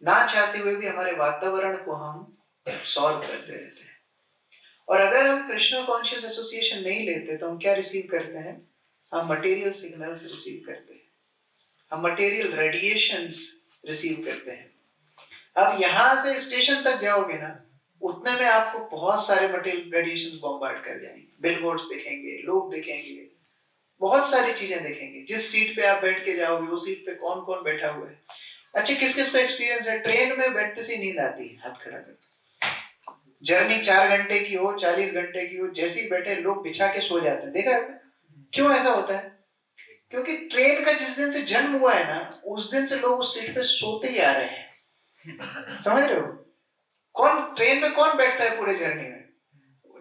ना चाहते हुए भी हमारे वातावरण को हम एब्सॉर्ब करते रहते हैं. और अगर हम कृष्ण कॉन्शियस एसोसिएशन नहीं लेते तो हम क्या रिसीव करते हैं? हम मटेरियल सिग्नल्स रिसीव करते हैं, हम मटेरियल रेडिएशंस रिसीव करते हैं. अब यहाँ से स्टेशन तक जाओगे ना, उतने में आपको बहुत सारे मटेरियल रेडिएशंस बॉम्बार्ड कर जाएंगे. बिलबोर्ड्स दिखेंगे, लोग दिखेंगे, बहुत सारी चीजें देखेंगे. जिस सीट पे आप बैठ के जाओगे वो सीट पे कौन कौन बैठा हुआ है. अच्छा, किस किस को एक्सपीरियंस है? ट्रेन में बैठते से नींद आती है, हाथ खड़ा कर. जर्नी 4 घंटे की हो, 40 घंटे की हो, जैसे ही बैठे लोग बिछा के सो जाते हैं. देखा है? क्यों ऐसा होता है? क्योंकि ट्रेन का जिस दिन से जन्म हुआ है ना, उस दिन से लोग उस सीट पे सोते ही आ रहे हैं. समझ रहे हो? कौन ट्रेन में कौन बैठता है पूरे जर्नी में?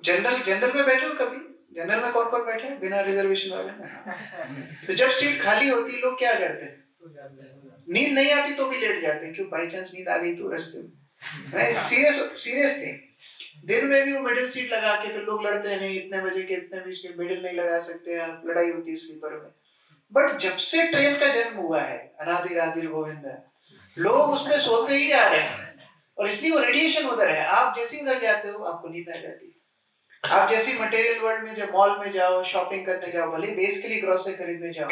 जनरल में बैठे हो कभी? जनरल में कौन कौन बैठे हैं बिना रिजर्वेशन वाले? तो जब सीट खाली होती है लोग क्या करते हैं? नींद नहीं आती तो भी लेट जाते हैं. क्यों? बाई चांस नींद आ गई तो रास्ते में. सीरियस थी. दिन में भी वो मिडिल सीट लगा के फिर लोग लड़ते हैं, नहीं इतने बजे के इतने बीच के मिडिल नहीं लगा सकते आप, लड़ाई होती है स्लीपर में. बट जब से ट्रेन का जन्म हुआ है, अनादि राधि गोविंद, लोग उसमें सोते ही आ रहे हैं और इसलिए वो रेडिएशन उधर है. आप जैसे उधर जाते हो आपको नींद आ जाती है. आप जैसे मटेरियल वर्ल्ड में जब मॉल में जाओ, शॉपिंग करने जाओ, भले बेसिकली ग्रोसरी खरीदने जाओ,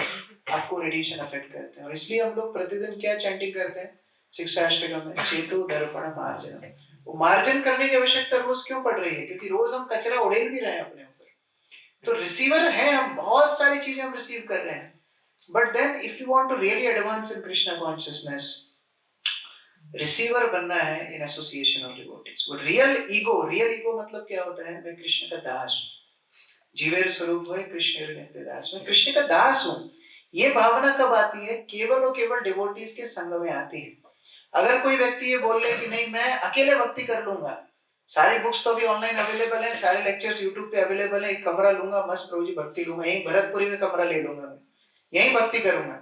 आपको रेडिएशन अफेक्ट करते हैं. और इसलिए हम लोग प्रतिदिन क्या चैंटिंग करते हैं शिक्षाष्टकम में? चेतु दर्पण मार्जन. वो मार्जन करने की आवश्यकता रोज क्यों पड़ रही है? क्योंकि रोज हम कचरा उड़ेल भी रहे हैं अपने ऊपर. तो रिसीवर है हम, बहुत सारी चीजें हम रिसीव कर रहे हैं. But then if you want to really advance in Krishna consciousness, receiver बनना है इन एसोसिएशन ऑफ डिवोटीज. वो रियल ईगो मतलब क्या होता है? मैं कृष्ण का दास हूँ. जीवेर स्वरूप है कृष्ण नित्य दास, मैं कृष्ण का दास हूँ. ये भावना कब आती है? केवल और केवल डिवोटीज के संग में आती है. अगर कोई व्यक्ति ये बोल ले कि नहीं मैं अकेले भक्ति कर लूंगा, सारी बुक्स तो अभी ऑनलाइन अवेलेबल है, सारे लेक्चर्स यूट्यूब पे अवेलेबल है। एक कमरा लूंगा, मस्त प्रभु जी भक्ति लूंगा, यहीं भरतपुरी में कमरा ले लूंगा, मैं यहीं भक्ति करूंगा,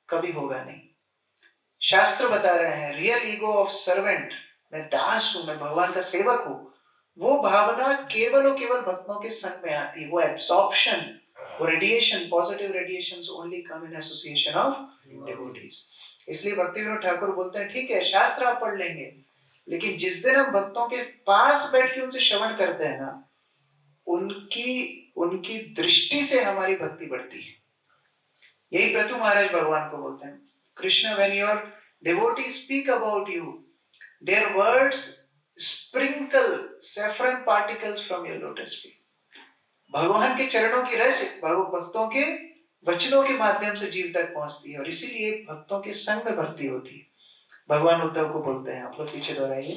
कभी होगा नहीं। शास्त्र बता रहे हैं रियल ईगो ऑफ सर्वेंट, मैं दास हूं, मैं भगवान का सेवक हूं, वो भावना केवल और केवल भक्तों के संग में आती है। वो एब्सॉर्प्शन, वो radiation, positive radiations only come in association of devotees. इसलिए भक्ति विनोद ठाकुर बोलते हैं ठीक है शास्त्र आप पढ़ लेंगे, लेकिन जिस दिन हम भक्तों के पास बैठ के उनसे श्रवण करते हैं ना, उनकी दृष्टि से हमारी भक्ति बढ़ती है। यही पृथु महाराज भगवान को बोलते हैं, Krishna when your devotee speak about you, their words sprinkle saffron particles from your lotus feet. भगवान के चरणों की रज भक्तों के वचनों के माध्यम से जीव तक पहुंचती है, और इसीलिए भक्तों के संग में भक्ति होती है। भगवान उद्धव को बोलते हैं, आप लोग पीछे दोहराइए।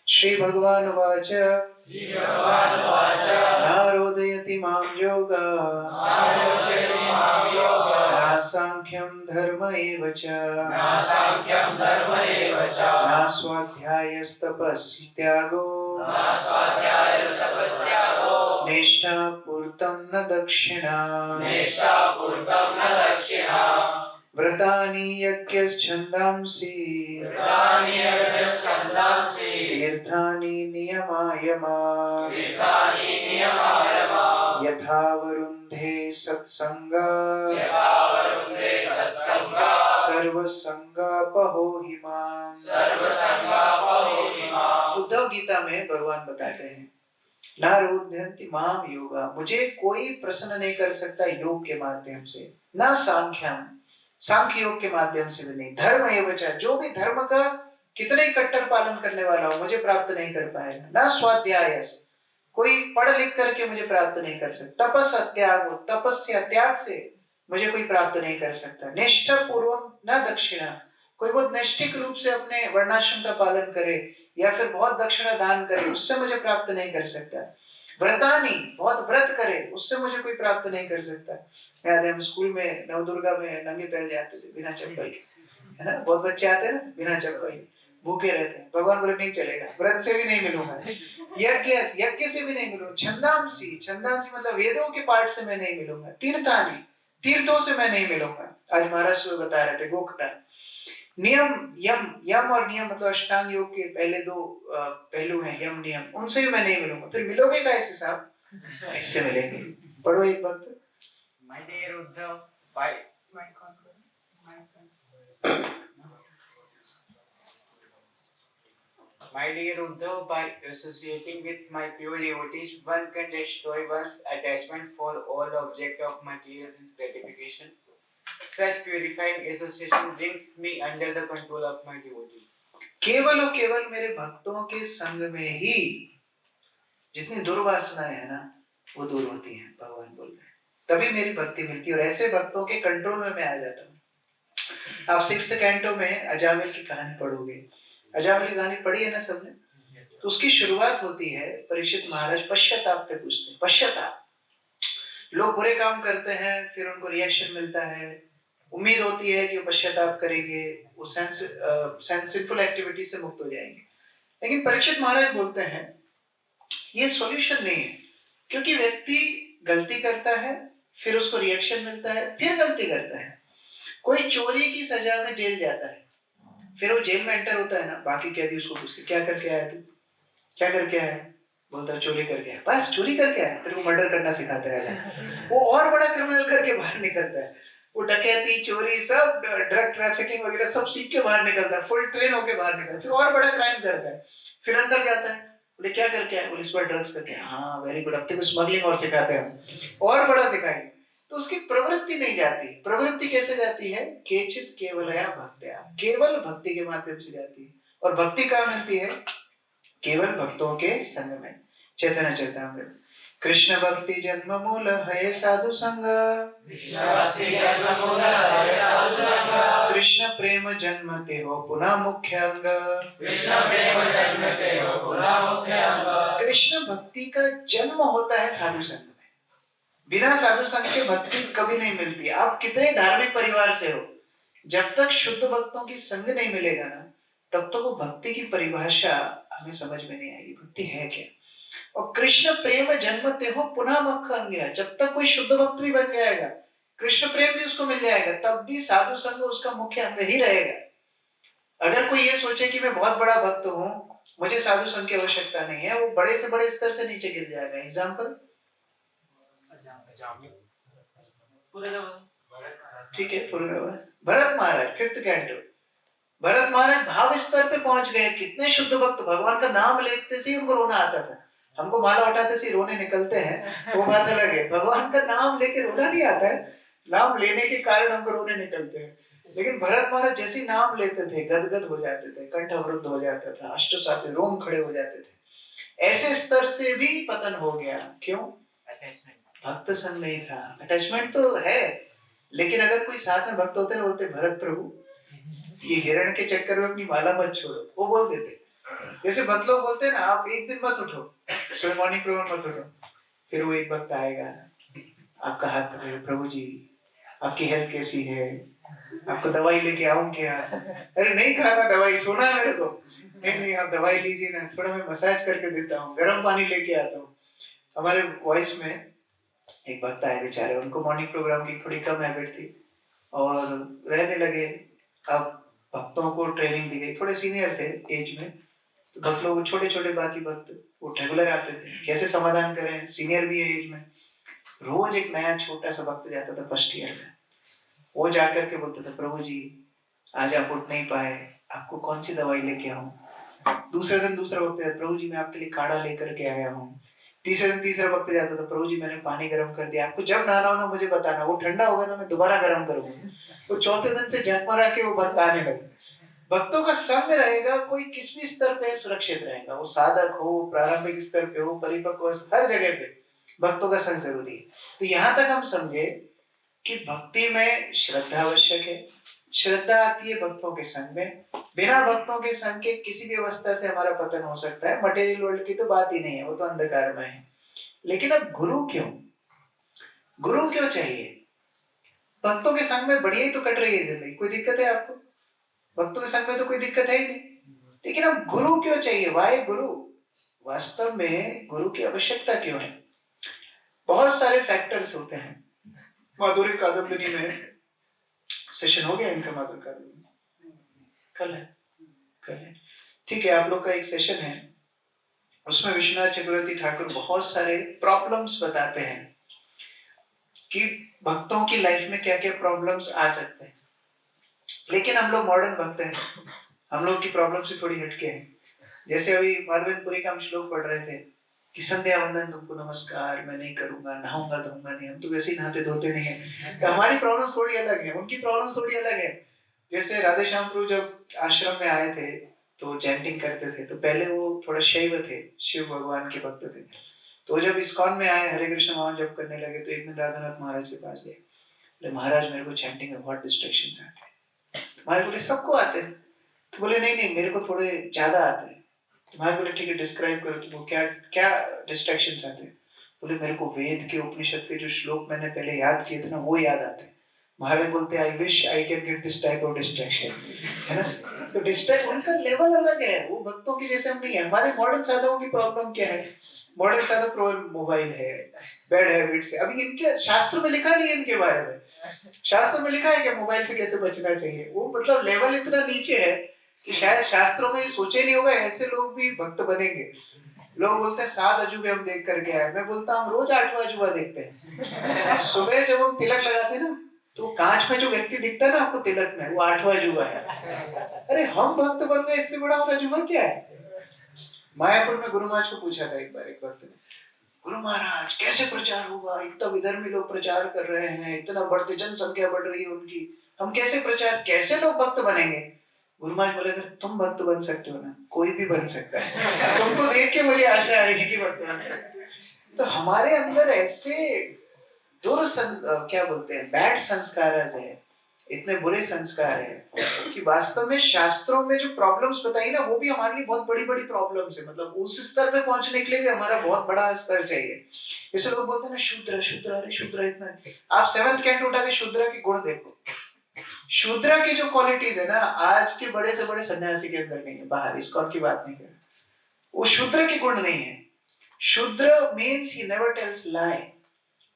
श्री भगवान वाच नारोदयति मां योगा न सांख्यं धर्म एव च न स्वाध्यायस्तपस्त्यागो निष्ठा पूर्तं न दक्षिणा व्रतानि यज्ञश्छन्दांसि तीर्थानि नियमायमा यथा वरुन्धे सत्संगा सर्वसंगापहो हिमान्। उद्धव गीता में भगवान बताते हैं नारोध्यन्ति माम योगा, मुझे कोई प्रसन्न नहीं कर सकता योग के माध्यम से, ना सांख्यम, सांख्य योग के माध्यम से भी नहीं, धर्म एवं च, जो भी धर्म का कितने कट्टर पालन करने वाला हो मुझे प्राप्त नहीं कर पाएगा, ना स्वाध्याय, कोई पढ़ लिख करके मुझे प्राप्त नहीं कर सकता, तपस्या त्याग, तपस्या त्याग से मुझे कोई प्राप्त नहीं कर सकता, निष्ठा पूर्वक न दक्षिणा, कोई बहुत नैष्ठिक रूप से अपने वर्णाश्रम का पालन करे या फिर बहुत दक्षिणा दान करे, उससे मुझे प्राप्त नहीं कर सकता, व्रतानी, बहुत व्रत करे, उससे मुझे कोई प्राप्त नहीं कर सकता। याद है हम स्कूल में नवदुर्गा में नंगे पैर जाते थे बिना चप्पल के, है ना, बहुत बच्चे आते हैं ना बिना चप्पल के, भूखे रहते हैं, भगवान बोले नहीं चलेगा, व्रत से भी नहीं मिलूंगा, यज्ञ से भी नहीं मिलूंगा, छंदांसी, छंदांसी मतलब वेदों के पाठ से मैं नहीं मिलूंगा, तीर्थानी, तीर्थों से मैं नहीं मिलूंगा। आज महाराज बता रहे थे गोखटा नियम, यम और नियम मतलब अष्टांग योग के पहले दो पहलू हैं, यम नियम, उनसे भी मैं नहीं मिलूंगा। फिर मिलोगे कैसे साहब? ऐसे मिलेंगे। पढ़ो एक वक्त। My dear Uddhav, by associating with my pure devotees, one can destroy one's attachment for all object of material sense gratification. Such purifying association brings me under the control of my devotee. केवल और केवल मेरे भक्तों के संग में ही जितनी दुर्वासनाएं है ना वो दूर होती हैं, भगवान बोल रहे हैं, तभी मेरी भक्ति मिलती है और ऐसे भक्तों के कंट्रोल में मैं आ जाता हूँ। आप 6th कैंटो में अजामिल की कहानी पढ़ोगे, अजामिल की कहानी पढ़ी है ना सबने? तो उसकी शुरुआत होती है परीक्षित महाराज पश्चाताप पे पूछते हैं, पश्चाताप, लोग बुरे काम करते हैं फिर उनको रिएक्शन मिलता है, उम्मीद होती है कि वो पश्चाताप करेंगे, वो सेंसिबल एक्टिविटी से मुक्त हो जाएंगे, लेकिन परीक्षित महाराज बोलते हैं ये सॉल्यूशन नहीं है, क्योंकि व्यक्ति गलती करता है फिर उसको रिएक्शन मिलता है, फिर गलती करता है, कोई चोरी की सजा में जेल जाता है, फिर वो जेल में एंटर होता है ना, बाकी कैदी उसको पूछते क्या करके आया तू, क्या करके आया, बोलता चोरी करके आया, बस चोरी करके आया, फिर वो मर्डर करना सिखाता है, वो और बड़ा क्रिमिनल करके बाहर निकलता है, वो डकैती चोरी सब ड्रग ट्रैफिकिंग वगैरह सब सीख के बाहर निकलता है, फुल ट्रेन होके बाहर निकलता है, फिर और बड़ा क्राइम करता है, फिर अंदर जाता है, बोले क्या करके आया, पुलिस पर ड्रग्स करके, हाँ वेरी गुड, अब तक स्मगलिंग और सिखाते हैं, और बड़ा सिखाएंगे, तो उसकी प्रवृत्ति नहीं जाती। प्रवृत्ति कैसे जाती है? केचित केवलया भक्त्या, केवल भक्ति के माध्यम से जाती है, और भक्ति कहाँ मिलती है? केवल भक्तों के संग में। चैतन्य चरितामृत। कृष्ण भक्ति जन्म मूल है साधु संग, कृष्ण प्रेम जन्म ते हो पुनः मुख्य अंग, कृष्ण भक्ति का जन्म होता है साधु संग में, बिना साधु संग के भक्ति कभी नहीं मिलती। आप कितने धार्मिक परिवार से हो, जब तक शुद्ध भक्तों की संग नहीं मिलेगा ना, तब तक वो भक्ति की परिभाषा हमें समझ में नहीं आएगी भक्ति है क्या। और कृष्ण प्रेम जन्मते हो पुनः मक्खन गया, जब तक कोई शुद्ध भक्त भी बन जाएगा, कृष्ण प्रेम भी उसको मिल जाएगा, तब भी साधु संग उसका मुख्य अंग ही रहेगा। अगर कोई ये सोचे कि मैं बहुत बड़ा भक्त हूँ, मुझे साधु संग की आवश्यकता नहीं है, वो बड़े से बड़े स्तर से नीचे गिर जाएगा। एग्जाम्पल, ठीक है, भरत महाराज 5th कैंटो, भरत महाराज भाव स्तर पे पहुंच गए, कितने शुद्ध भक्त, भगवान का नाम लेते से उनको रोना आता था। हमको माला उठाते से रोने निकलते हैं, वो बात अलग है। भगवान का नाम लेके रोना नहीं आता है, नाम लेने के कारण हमको रोने निकलते हैं। लेकिन भरत महाराज जैसे नाम लेते थे गदगद हो जाते थे, कंठ अवरुद्ध हो जाता था, अष्टसाध्य रोम खड़े हो जाते थे। ऐसे स्तर से भी पतन हो गया। क्यों? भक्त संग नहीं था। अटैचमेंट तो है, लेकिन अगर कोई साथ में भक्त होते हैं, बोलते भरत प्रभु ये हिरण के चक्कर में अपनी माला मत छोड़ो, वो बोल देते। जैसे भक्त लोग बोलते हैं ना, आप एक दिन मत उठो, सुबह मॉर्निंग प्रोग्राम मत उठो, फिर वो एक वक्त आएगा, आपका हाथ पकड़े, प्रभु जी आपकी हेल्थ कैसी है, आपको दवाई लेके आऊं क्या? अरे नहीं खाना दवाई, सोना है मेरे को। नहीं आप दवाई लीजिए ना, थोड़ा मैं मसाज करके देता हूँ, गर्म पानी लेके आता हूँ। हमारे वॉइस में एक भक्त आए बेचारे, उनको मॉर्निंग प्रोग्राम की थोड़ी कम हैबिट थी और रहने लगे। अब भक्तों को ट्रेनिंग दी गई, थोड़े सीनियर थे एज में, तो भक्त लोग छोटे छोटे बाकी भक्त वो रेगुलर आते थे, कैसे समाधान करें, सीनियर भी है एज में। रोज एक नया छोटा सा भक्त जाता था 1st ईयर में, वो जाकर के बोलता था प्रभु जी आज आप उठ नहीं पाए, आपको कौन सी दवाई लेके आऊं? दूसरे दिन दूसरा भक्त जाता, प्रभु जी मैं आपके लिए काढ़ा लेकर के आया हूँ। तीसरे दिन तीसरा भक्त जाता था, प्रभु जी मैंने पानी गर्म कर दिया, आपको जब नहाना हो ना मुझे बताना, वो ठंडा होगा ना मैं दोबारा गर्म करूंगा। तो चौथे दिन से जगमगा के वो भक्त आने लगे। भक्तों का संग रहेगा, कोई किस भी स्तर पे सुरक्षित रहेगा, वो साधक हो, प्रारंभिक स्तर पे हो, परिपक्व, हर जगह पे भक्तों का संग जरूरी है। तो यहाँ तक हम समझे कि भक्ति में श्रद्धा आवश्यक है, श्रद्धा आती है भक्तों के संग में। बिना भक्तों के संग के किसी भी अवस्था से हमारा पतन हो सकता है। मटेरियल वर्ल्ड की तो बात ही नहीं है, वो तो अंधकार में है। लेकिन अब गुरु क्यों चाहिए? भक्तों के संग में बढ़िया ही तो कट रही है जिंदगी, कोई दिक्कत है आपको? भक्तों के संग में तो कोई दिक्कत है ही नहीं, लेकिन अब गुरु क्यों चाहिए? वाई गुरु? वास्तव में गुरु की आवश्यकता क्यों है? बहुत सारे फैक्टर्स होते हैं। माधुर्य कादम्बिनी में सेशन हो गया इनका, माधुर्य कादम्बिनी कल है, ठीक है, आप लोग का एक सेशन है, उसमें विश्वनाथ चक्रवर्ती ठाकुर बहुत सारे प्रॉब्लम्स बताते हैं कि भक्तों की लाइफ में क्या क्या प्रॉब्लम्स आ सकते हैं। लेकिन हम लोग मॉडर्न भक्त हैं, हम लोग की प्रॉब्लम से थोड़ी हटके हैं। जैसे अभी माधवेंद्रपुरी का हम श्लोक पढ़ रहे थे कि संध्या वंदन तुमको नमस्कार मैं नहीं करूंगा, नहाऊंगा धोऊंगा नहीं, हम तो वैसे ही नहाते धोते नहीं है। तो हमारी प्रॉब्लम थोड़ी अलग है, उनकी प्रॉब्लम थोड़ी अलग है। जैसे राधे श्याम प्रभु जब आश्रम में आए थे तो चैंटिंग करते थे, तो पहले वो थोड़ा शैव थे, शिव भगवान के भक्त थे। तो जब इस्कॉन में आए, हरे कृष्ण महान जब करने लगे, तो एक दिन राधानाथ महाराज के पास गए, बोले महाराज मेरे को चैंटिंग में बहुत डिस्ट्रैक्शन आते हैं। महाराज बोले सबको आते हैं? तो बोले नहीं मेरे को थोड़े ज्यादा आते हैं। तुम्हारे बोले ठीक है डिस्क्राइब करो, तो वो क्या डिस्ट्रैक्शंस आते हैं? बोले मेरे को वेद के उपनिषद के जो श्लोक मैंने पहले याद किए थे ना, वो याद आते हैं। महाराज बोलते I wish I can get this type of distraction, है ना? तो डिस्ट्रैक्ट उनका लेवल अलग है, वो भक्तों की जैसे हम नहीं है। हमारे मॉडर्न साधकों की प्रॉब्लम क्या है? मॉडर्न साधक मोबाइल है, बैड हैबिट्स है। अभी इनके शास्त्र में लिखा नहीं है इनके बारे में, शास्त्र में लिखा है कि मोबाइल से कैसे बचना चाहिए। वो मतलब लेवल इतना नीचे है कि शायद शास्त्रों में सोचे नहीं होगा ऐसे लोग भी भक्त बनेंगे। लोग बोलते हैं 7 अजूबे हम देख करके आए, मैं बोलता हूँ हम रोज 8वां अजूबा देखते हैं। सुबह जब हम तिलक लगाते हैं ना, तो कांच में जो व्यक्ति दिखता है ना आपको तिलक में, वो 8वां अजूबा है। अरे हम भक्त बन गए, इससे बड़ा और अजूबा क्या है? मायापुर में गुरु महाराज को पूछा था एक बार एक भक्त ने, गुरु महाराज कैसे प्रचार होगा, इतना विधर्मी लोग प्रचार कर रहे हैं, इतना बढ़ती जनसंख्या बढ़ रही है उनकी, हम कैसे प्रचार, कैसे लोग भक्त बनेंगे? गुरु महाराज बोले अगर तुम भक्त बन सकते हो ना, कोई भी बन सकता है। तुमको देख के मुझे आशा आ रही है कि भक्त बन सकते हैं। तो हमारे अंदर ऐसे क्या बोलते हैं, बैड संस्कार है, इतने बुरे संस्कार है कि वास्तव में शास्त्रों में जो प्रॉब्लम्स बताई ना, वो भी हमारे लिए बहुत बड़ी बड़ी प्रॉब्लम्स है। मतलब उस स्तर पे पहुंचने के लिए भी हमारा बहुत बड़ा स्तर चाहिए। जैसे लोग बोलते हैं ना शूद्र शूद्र, अरे शूद्र इतना, आप 7th कैंटो उठा के शूद्र के गुण देखो। शूद्र की जो क्वालिटीज है ना, आज के बड़े से बड़े सन्यासी के अंदर नहीं है, बाहर इस्कॉन की बात नहीं कर, वो शूद्र के गुण नहीं है। शूद्र means he never tells lie,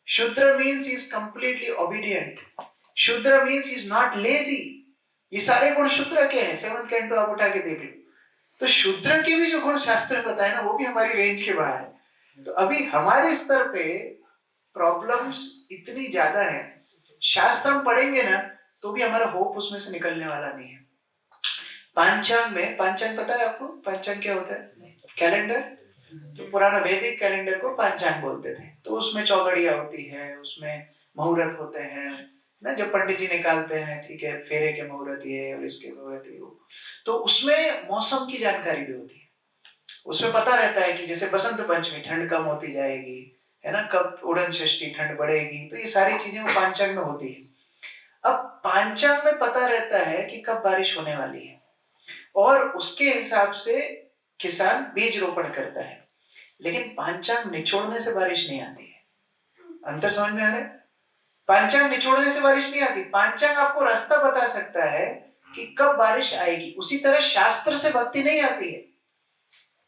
शूद्र means he is completely obedient, शूद्र means he is not lazy. ये सारे गुण शूद्र के हैं। 7th कैंटो आप उठा के देख लो, तो शूद्र के भी जो गुण शास्त्र में बताए ना, वो भी हमारी रेंज के बाहर है। तो अभी हमारे स्तर पे प्रॉब्लम्स इतनी ज्यादा है, शास्त्र हम पढ़ेंगे ना तो भी हमारा होप उसमें से निकलने वाला नहीं है। पांचांग में, पांचांग पता है आपको? पांचांग क्या होता है? कैलेंडर। तो पुराना वैदिक कैलेंडर को पांचांग बोलते थे। तो उसमें चौगड़िया होती है, उसमें मुहूर्त होते हैं ना, जब पंडित जी निकालते हैं, ठीक है, फेरे के मुहूर्त ये और इसके मुहूर्त ये, तो उसमें मौसम की जानकारी भी होती है। उसमें पता रहता है कि जैसे बसंत पंचमी ठंड कम होती जाएगी, है ना, कब उड़न षष्ठी ठंड बढ़ेगी, तो ये सारी चीजें वो पांचांग में होती है। अब पांचांग में पता रहता है कि कब बारिश होने वाली है, और उसके हिसाब से किसान बीज रोपण करता है। लेकिन पांचांग निचोड़ने से बारिश नहीं आती है। अंतर समझ में आ रहा है? पांचांग निचोड़ने से बारिश नहीं आती। पांचांग आपको रास्ता बता सकता है कि कब बारिश आएगी। उसी तरह शास्त्र से भक्ति नहीं आती है।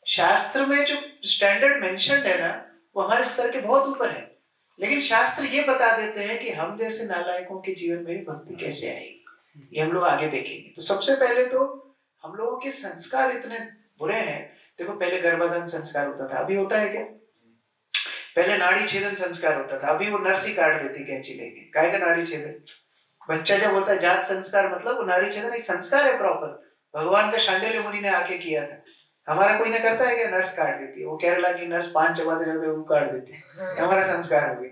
शास्त्र में जो स्टैंडर्ड मेंशन्ड है ना, वो हमारे स्तर के बहुत ऊपर है। लेकिन शास्त्र ये बता देते हैं कि हम जैसे नालायकों के जीवन में भक्ति कैसे आएगी, ये हम लोग आगे देखेंगे। तो सबसे पहले तो हम लोगों के संस्कार इतने बुरे हैं। देखो, पहले गर्भाधान संस्कार होता था, अभी होता है क्या? पहले नाड़ी छेदन संस्कार होता था, अभी वो नर्स ही काट देती कैंची लेके। काय का नाड़ी छेदन? बच्चा जब होता है, जात संस्कार मतलब वो नाड़ी छेदन एक संस्कार है प्रॉपर। भगवान का शांडिल्य मुनि ने आके किया था। हमारा कोई ना करता है क्या? नर्स काट देती है। वो केरला की नर्स पान चबाते रहते वो काट देती है, हमारा संस्कार हो गया।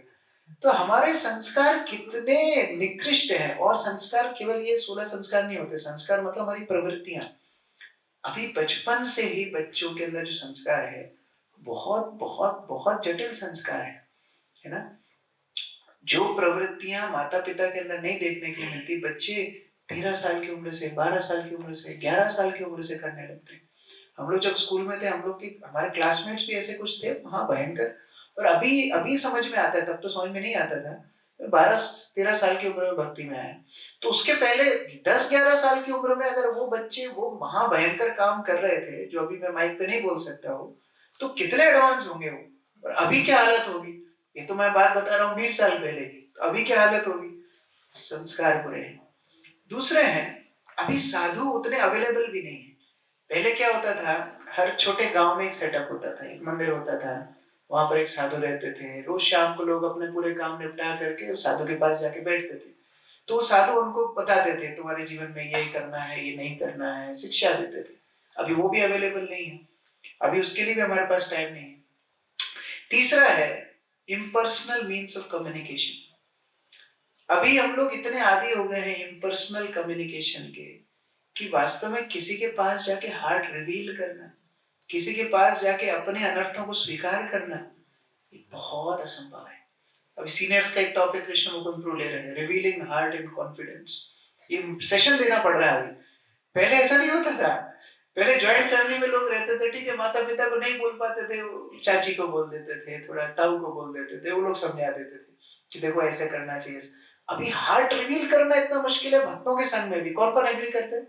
तो हमारे संस्कार कितने निकृष्ट हैं। और संस्कार केवल ये 16 संस्कार नहीं होते। संस्कार मतलब हमारी प्रवृत्तियां। अभी बचपन से ही बच्चों के अंदर जो संस्कार है, बहुत बहुत बहुत जटिल संस्कार है ना। जो प्रवृत्तियां माता पिता के अंदर नहीं देखने की मिलती, बच्चे 13 साल की उम्र से, 12 साल की उम्र से, 11 साल की उम्र से करने लगते हैं। हम लोग जब स्कूल में थे, हम लोग की हमारे क्लासमेट्स भी ऐसे कुछ थे, हाँ भयंकर। और अभी अभी समझ में आता है, तब तो समझ में नहीं आता था। 12-13 साल की उम्र में भक्ति में आया। तो उसके पहले 10-11 साल की उम्र में अगर वो बच्चे वो महाभयंकर काम कर रहे थे, जो अभी मैं माइक पे नहीं बोल सकता हूँ, तो कितने एडवांस होंगे वो। और अभी क्या हालत होगी, ये तो मैं बात बता रहा हूँ 20 साल पहले की। तो अभी क्या हालत होगी? संस्कार बुरे हैं। दूसरे हैं, अभी साधु उतने अवेलेबल भी नहीं है। पहले क्या होता था, हर छोटे गांव में एक सेटअप होता था, एक मंदिर होता था, वहां पर एक साधु रहते थे। रोज शाम को लोग अपने पूरे काम निपटा करके उस साधु के पास जाके बैठते थे। तो साधु उनको बताते थे, तुम्हारे जीवन में यही करना है, ये नहीं करना है, शिक्षा देते थे। अभी वो भी अवेलेबल नहीं है, अभी उसके लिए भी हमारे पास टाइम नहीं है। तीसरा है इम्पर्सनल मीन्स ऑफ कम्युनिकेशन। अभी हम लोग इतने आदी हो गए हैं इम्पर्सनल कम्युनिकेशन के, कि वास्तव में किसी के पास जाके हार्ट रिवील करना, किसी के पास जाके अपने अनर्थों को स्वीकार करना, ये बहुत असंभव है। अभी सीनियर्स का एक टॉपिक कृष्ण मुकुंद प्रो ले रहे हैं, रिवीलिंग हार्ट इन कॉन्फिडेंस। ये सेशन देना पड़ रहा है अभी। पहले ऐसा नहीं होता था। पहले जॉइंट फैमिली में लोग रहते थे, ठीक है, माता पिता को नहीं बोल पाते थे, चाची को बोल देते थे, थोड़ा ताऊ को बोल देते थे, वो लोग समझा देते थे कि देखो ऐसे करना चाहिए। अभी हार्ट रिवील करना इतना मुश्किल है भक्तों के संग में भी। कौन कौन एग्री करते हैं?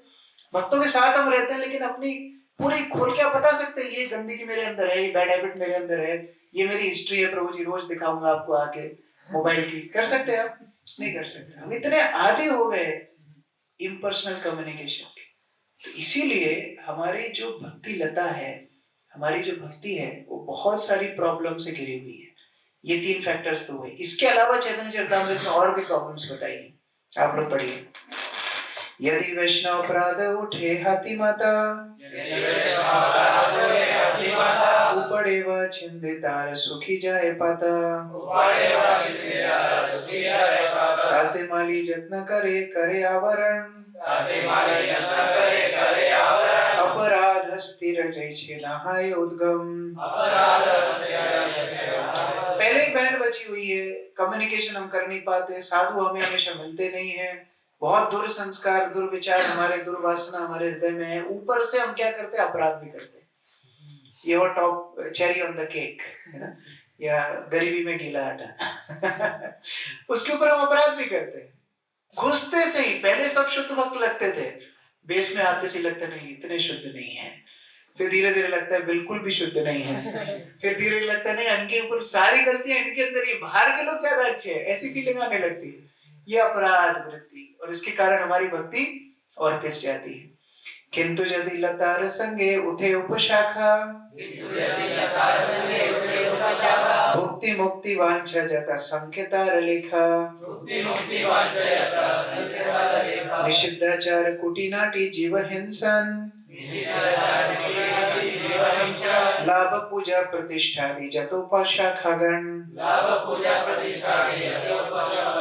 भक्तों के साथ हम रहते हैं, लेकिन अपनी पूरी खोल के आप बता सकते हैं, ये गंदगी मेरे अंदर है, ये बैड हैबिट मेरे अंदर है, ये मेरी हिस्ट्री है प्रभु जी, रोज दिखाऊंगा आपको आके मोबाइल की। कर सकते हैं आप? नहीं कर सकते। हम इतने आदी हो गए इम्पर्सनल कम्युनिकेशन के। तो इसीलिए हमारी जो भक्ति लता है, हमारी जो भक्ति है, वो बहुत सारी प्रॉब्लम से घिरी हुई है। ये 3 फैक्टर्स तो हुए। इसके अलावा चैतन्य चरितामृत में और भी प्रॉब्लम्स बताइए, आप लोग पढ़िए। यदि वैष्णव अपराध उठे हाथी माता, उपड़े व छिंदितार सुखी जाए पाता। ताते माली जत्न करे करे आवरण, अपराध स्थिर जैसे नहाय उद्गम। पहले ही बैंड बची हुई है, कम्युनिकेशन हम कर नहीं पाते, साधु हमें हमेशा मिलते नहीं है, बहुत दूर संस्कार दुर्विचार हमारे दुर्वासना हमारे हृदय में है। ऊपर से हम क्या करते हैं? अपराध भी करते हैं। ये और top cherry on the cake है ना, या गरीबी में गीला आटा उसके ऊपर हम अपराध भी करते हैं। घुसते से ही पहले सब शुद्ध भक्त लगते थे, बेस में आते से लगता नहीं इतने शुद्ध नहीं है। फिर धीरे धीरे लगता है बिल्कुल भी शुद्ध नहीं है, फिर धीरे धीरे लगता है नहीं इनके ऊपर सारी गलतियां इनके अंदर, ये बाहर के लोग ज्यादा अच्छे हैं, ऐसी फीलिंग आने लगती है। ये अपराध वृत्ति, और इसके कारण हमारी भक्ति और पिस जाती है। किंतु यदि लतार संगे उठे उपशाखा, भुक्ति मुक्ति वांछा जता संकेतार लेखा, निषिद्धाचार कुटिनाटी जीव हिंसन, लाभ पूजा प्रतिष्ठा दी जतोपाशाखागण।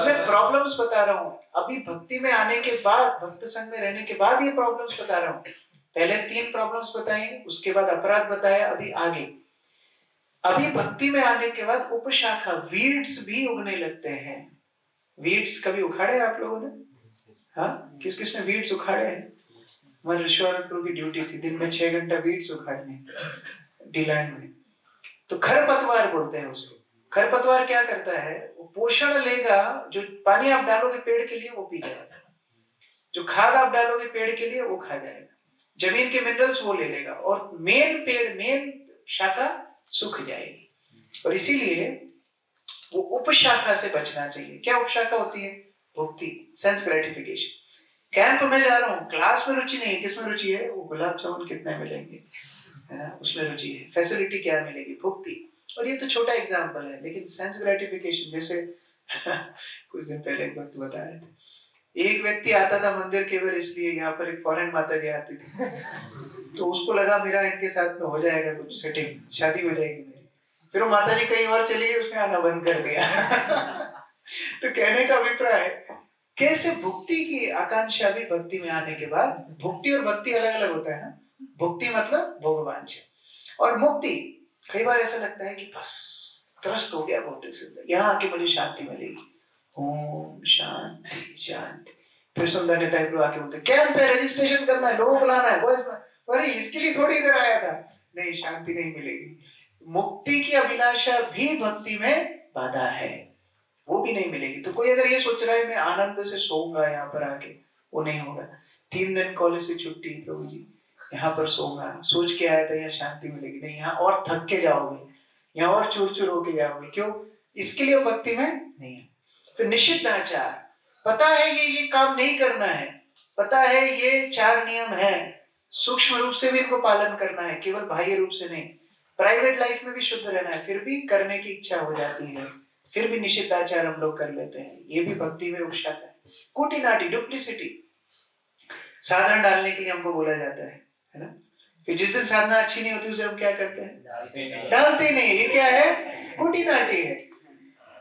मैं प्रॉब्लम्स बता रहा हूँ, अभी भक्ति में आने के बाद, भक्त संग में रहने के बाद ये प्रॉब्लम्स बता रहा हूँ। पहले 3 प्रॉब्लम्स बताई, उसके बाद अपराध बताया, अभी आगे। अभी भक्ति में आने के बाद उपशाखा, वीड्स भी उगने लगते हैं। वीड्स कभी उखाड़े आप लोगों ने? हाँ, किस किस ने वीड्स उखाड़े हैं? हमारे ऋषिवानंद प्रभु की ड्यूटी थी दिन में 6 घंटा वीड्स उखाड़ने डीलैंड में। तो खरपतवार बोलते हैं उसको। खरपतवार क्या करता है, वो पोषण लेगा, जो पानी आप डालोगे पेड़ के लिए वो पी जाएगा, जो खाद आप डालोगे पेड़ के लिए वो खा जाएगा, जमीन के मिनरल्स वो ले लेगा, और मेन शाखा सूख जाएगी। और इसीलिए वो उपशाखा से बचना चाहिए। क्या उपशाखा होती है? भुक्ति, सेंस ग्रेटिफिकेशन। कैंप में जा रहा हूँ, क्लास में रुचि नहीं, किसमें रुचि है? वो गुलाब जामुन कितने मिलेंगे, है ना, उसमें रुचि है। फैसिलिटी क्या मिलेगी? भुक्ति। और ये तो छोटा एग्जांपल है, लेकिन सेंस ग्रेटिफिकेशन जैसे कुछ दिन पहले एक वक्त बता रहे थे, एक व्यक्ति आता था मंदिर केवल इसलिए, यहाँ पर एक फॉरेन माता जी आती थी, तो उसको लगा मेरा इनके साथ में हो जाएगा कुछ सेटिंग, शादी हो जाएगी मेरी। फिर वो माता जी कहीं और चली गई, उसने आना बंद कर दिया। तो कहने का अभिप्राय, कैसे भुक्ति की आकांक्षा भी भक्ति में आने के बाद, भुक्ति और भक्ति अलग अलग होता है ना। भुक्ति मतलब भोगवांछा, और मुक्ति कई बार ऐसा लगता है कि बस त्रस्त हो गया भौतिक जिंदगी, यहाँ आके मुझे शांति मिलेगी। ओम शांति शांति। फिर सुंदर ने टाइप आके बोलते कैंप पे रजिस्ट्रेशन करना है, लोगों बुलाना है, बॉयज, अरे इसके लिए थोड़ी इधर आया था। नहीं, शांति नहीं मिलेगी। मुक्ति की अभिलाषा भी भक्ति में बाधा है, वो भी नहीं मिलेगी। तो कोई अगर ये सोच रहा है मैं आनंद से सोऊंगा यहाँ पर आके, वो नहीं होगा। 3 दिन कॉलेज से छुट्टी, प्रभु जी यहाँ पर सोऊंगा, सोच के आया था यहाँ शांति मिलेगी, नहीं, यहाँ और थक के जाओगे, यहाँ और चूर चूर होके जाओगे। क्यों? इसके लिए भक्ति में नहीं है। फिर निषिद्ध आचार, पता है ये काम नहीं करना है, पता है ये 4 नियम है, सूक्ष्म रूप से भी इनको पालन करना है, केवल बाह्य रूप से नहीं, प्राइवेट लाइफ में भी शुद्ध रहना है, फिर भी करने की इच्छा हो जाती है, फिर भी निषिद्धाचार हम लोग कर लेते हैं। ये भी भक्ति में उपशाखा है। कुटिनाटी, डुप्लिसिटी, साधन डालने के लिए हमको बोला जाता है ना। फिर जिस दिन साधना अच्छी नहीं होती उसे हम क्या करते हैं? डालते नहीं। ये क्या है? कुटिनाटी है।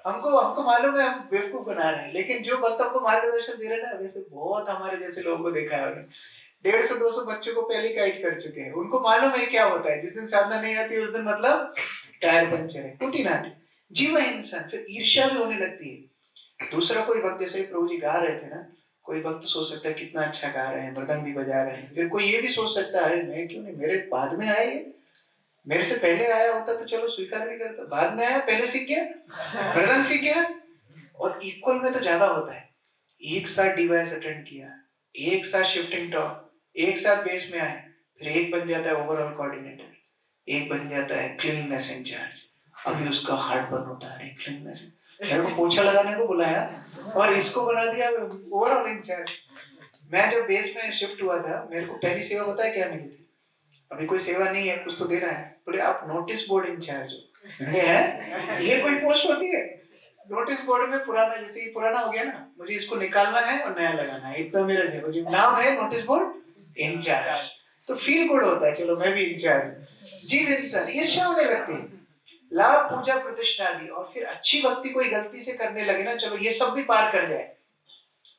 हमको मालूम है हम बेवकूफ बना रहे हैं, लेकिन जो भक्त हमको मार्गदर्शन दे रहे हैं ना, वैसे बहुत हमारे जैसे लोगों को देखा है, 150-200 बच्चों को पहले गाइड कर चुके हैं। उनको मालूम है क्या होता है, जिस दिन साधना नहीं आती उस दिन मतलब टायर पंचर है। कुटिनाटी, जीव हिंसन, फिर ईर्ष्या भी होने लगती है। दूसरा कोई भक्त, जैसे प्रभु जी गा रहे थे ना, कोई भक्त सोच सकता है कितना अच्छा गा रहे हैं, मृदंग भी बजा रहे हैं। फिर कोई ये भी सोच सकता है मैं क्यों नहीं, मेरे बाद में आया ये, मेरे से पहले आया होता तो चलो स्वीकार भी करता, बाद में आया, पहले सीख गया, मृदंग सीख गया। और इक्वल में तो ज्यादा होता है, एक साथ डिवाइस अटेंड किया, एक साथ शिफ्टिंग टॉप, एक साथ बेस में आए, फिर एक बन जाता है ओवरऑल कोऑर्डिनेटर, एक बन जाता है क्लीननेस इंचार्ज। अभी उसका हार्ट बर्न होता है, क्लीननेस, मेरे को पोछा लगाने को बुलाया और इसको बना दिया ओवरऑल इंचार्ज। मैं जब बेस में शिफ्ट हुआ था, मेरे को पहली सेवा पता है क्या मिली थी? अभी कोई सेवा नहीं है, कुछ तो दे रहा है, बोले आप नोटिस बोर्ड इंचार्ज हो। ये कोई पोस्ट होती है? नोटिस बोर्ड में पुराना, जैसे ये पुराना हो गया ना, मुझे इसको निकालना है और नया लगाना है, इतना मेरा जो नाम है नोटिस बोर्ड इंचार्ज। तो फील गुड होता है, चलो मैं भी इंचार्ज। जीव हिंसन, ईर्ष्या होने लगती है, लाभ पूजा प्रतिष्ठा दी। और फिर अच्छी भक्ति कोई गलती से करने लगे ना, चलो ये सब भी पार कर जाए,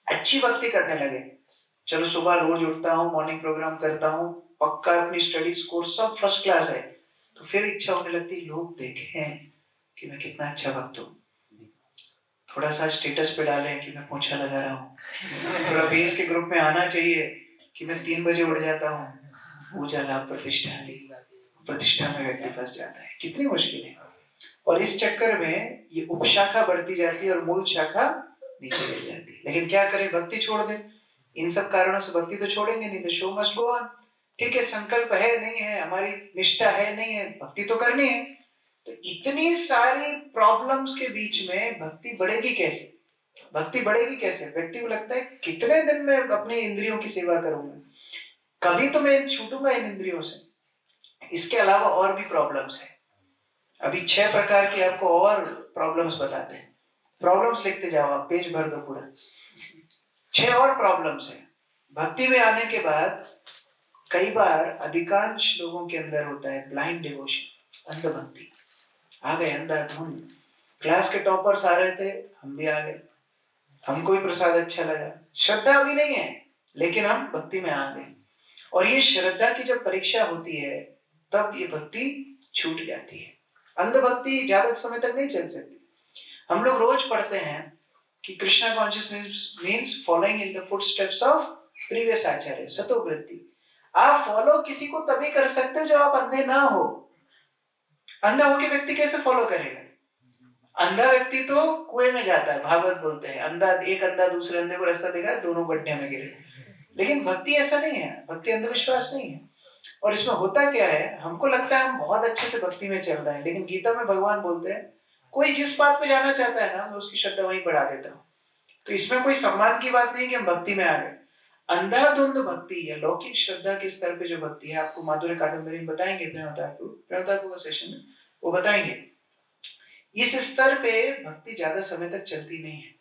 अच्छी भक्ति करने लगे, चलो सुबह रोज उठता हूँ, मॉर्निंग प्रोग्राम करता हूँ, पक्का अपनी स्टडी स्कोर सब फर्स्ट क्लास है, तो फिर इच्छा होने लगती है लोग देखें कि मैं कितना अच्छा भक्त हूँ, थोड़ा सा स्टेटस पे डालें कि मैं पोछा लगा रहा हूँ, थोड़ा बेस के ग्रुप में आना चाहिए कि मैं 3 बजे उठ जाता हूँ, पूजा लाभ प्रतिष्ठा में व्यक्ति फंस जाता है। कितनी मुश्किल है। और इस चक्कर में ये उपशाखा बढ़ती जाती है और मूल शाखा नीचे गिर जाती है। लेकिन क्या करें, भक्ति छोड़ दें? इन सब कारणों से भक्ति तो छोड़ेंगे नहीं, तो शो मस्ट गो ऑन। ठीक है, संकल्प है नहीं है, हमारी निष्ठा है नहीं है, भक्ति तो करनी है। तो इतनी सारी प्रॉब्लम्स के बीच में भक्ति बढ़ेगी कैसे? भक्ति बढ़ेगी कैसे? व्यक्ति को लगता है कितने दिन में अपनी इंद्रियों की सेवा करूंगा, कभी तो मैं छूटूंगा इन इंद्रियों से। इसके अलावा और भी प्रॉब्लम्स है। अभी 6 प्रकार की आपको और प्रॉब्लम्स बताते हैं। प्रॉब्लम्स लिखते जाओ, आप पेज भर दो पूरा। 6 और प्रॉब्लम्स है। भक्ति में आने के बाद कई बार अधिकांश लोगों के अंदर होता है ब्लाइंड डिवोशन, अंध भक्ति। आ गए अंधाधुंध। क्लास के टॉपर्स आ रहे थे, हम भी आ गए, हमको भी प्रसाद अच्छा लगा। श्रद्धा भी नहीं है लेकिन हम भक्ति में आ गए। और ये श्रद्धा की जब परीक्षा होती है तब ये भक्ति छूट जाती है। अंध भक्ति ज्यादा समय तक नहीं चल सकती। हम लोग रोज पढ़ते हैं कि Krishna consciousness means following in the footsteps of previous acharya, सतोवृत्ति। आप फॉलो किसी को तभी कर सकते हो जब आप अंधे ना हो। अंधा होके व्यक्ति कैसे फॉलो करेगा? अंधा व्यक्ति तो कुएं में जाता है, भागवत बोलते हैं, अंधा एक अंधा दूसरे अंधे को रास्ता दिखाए, दोनों गड्ढे में गिरे। लेकिन भक्ति ऐसा नहीं है, भक्ति अंधविश्वास नहीं है। और इसमें होता क्या है, हमको लगता है हम बहुत अच्छे से भक्ति में चल रहे हैं, लेकिन गीता में भगवान बोलते हैं कोई जिस बात पे जाना चाहता है ना, मैं उसकी श्रद्धा वहीं बढ़ा देता हूँ। तो इसमें कोई सम्मान की बात नहीं कि हम भक्ति में आ गए। अंधाधुंध भक्ति या लौकिक श्रद्धा के स्तर पे जो भक्ति है, आपको माधुर्य कादम्बरी में बताएंगे, प्रेमताकू का सेशन में वो बताएंगे। इस स्तर पे भक्ति ज्यादा समय तक चलती नहीं है।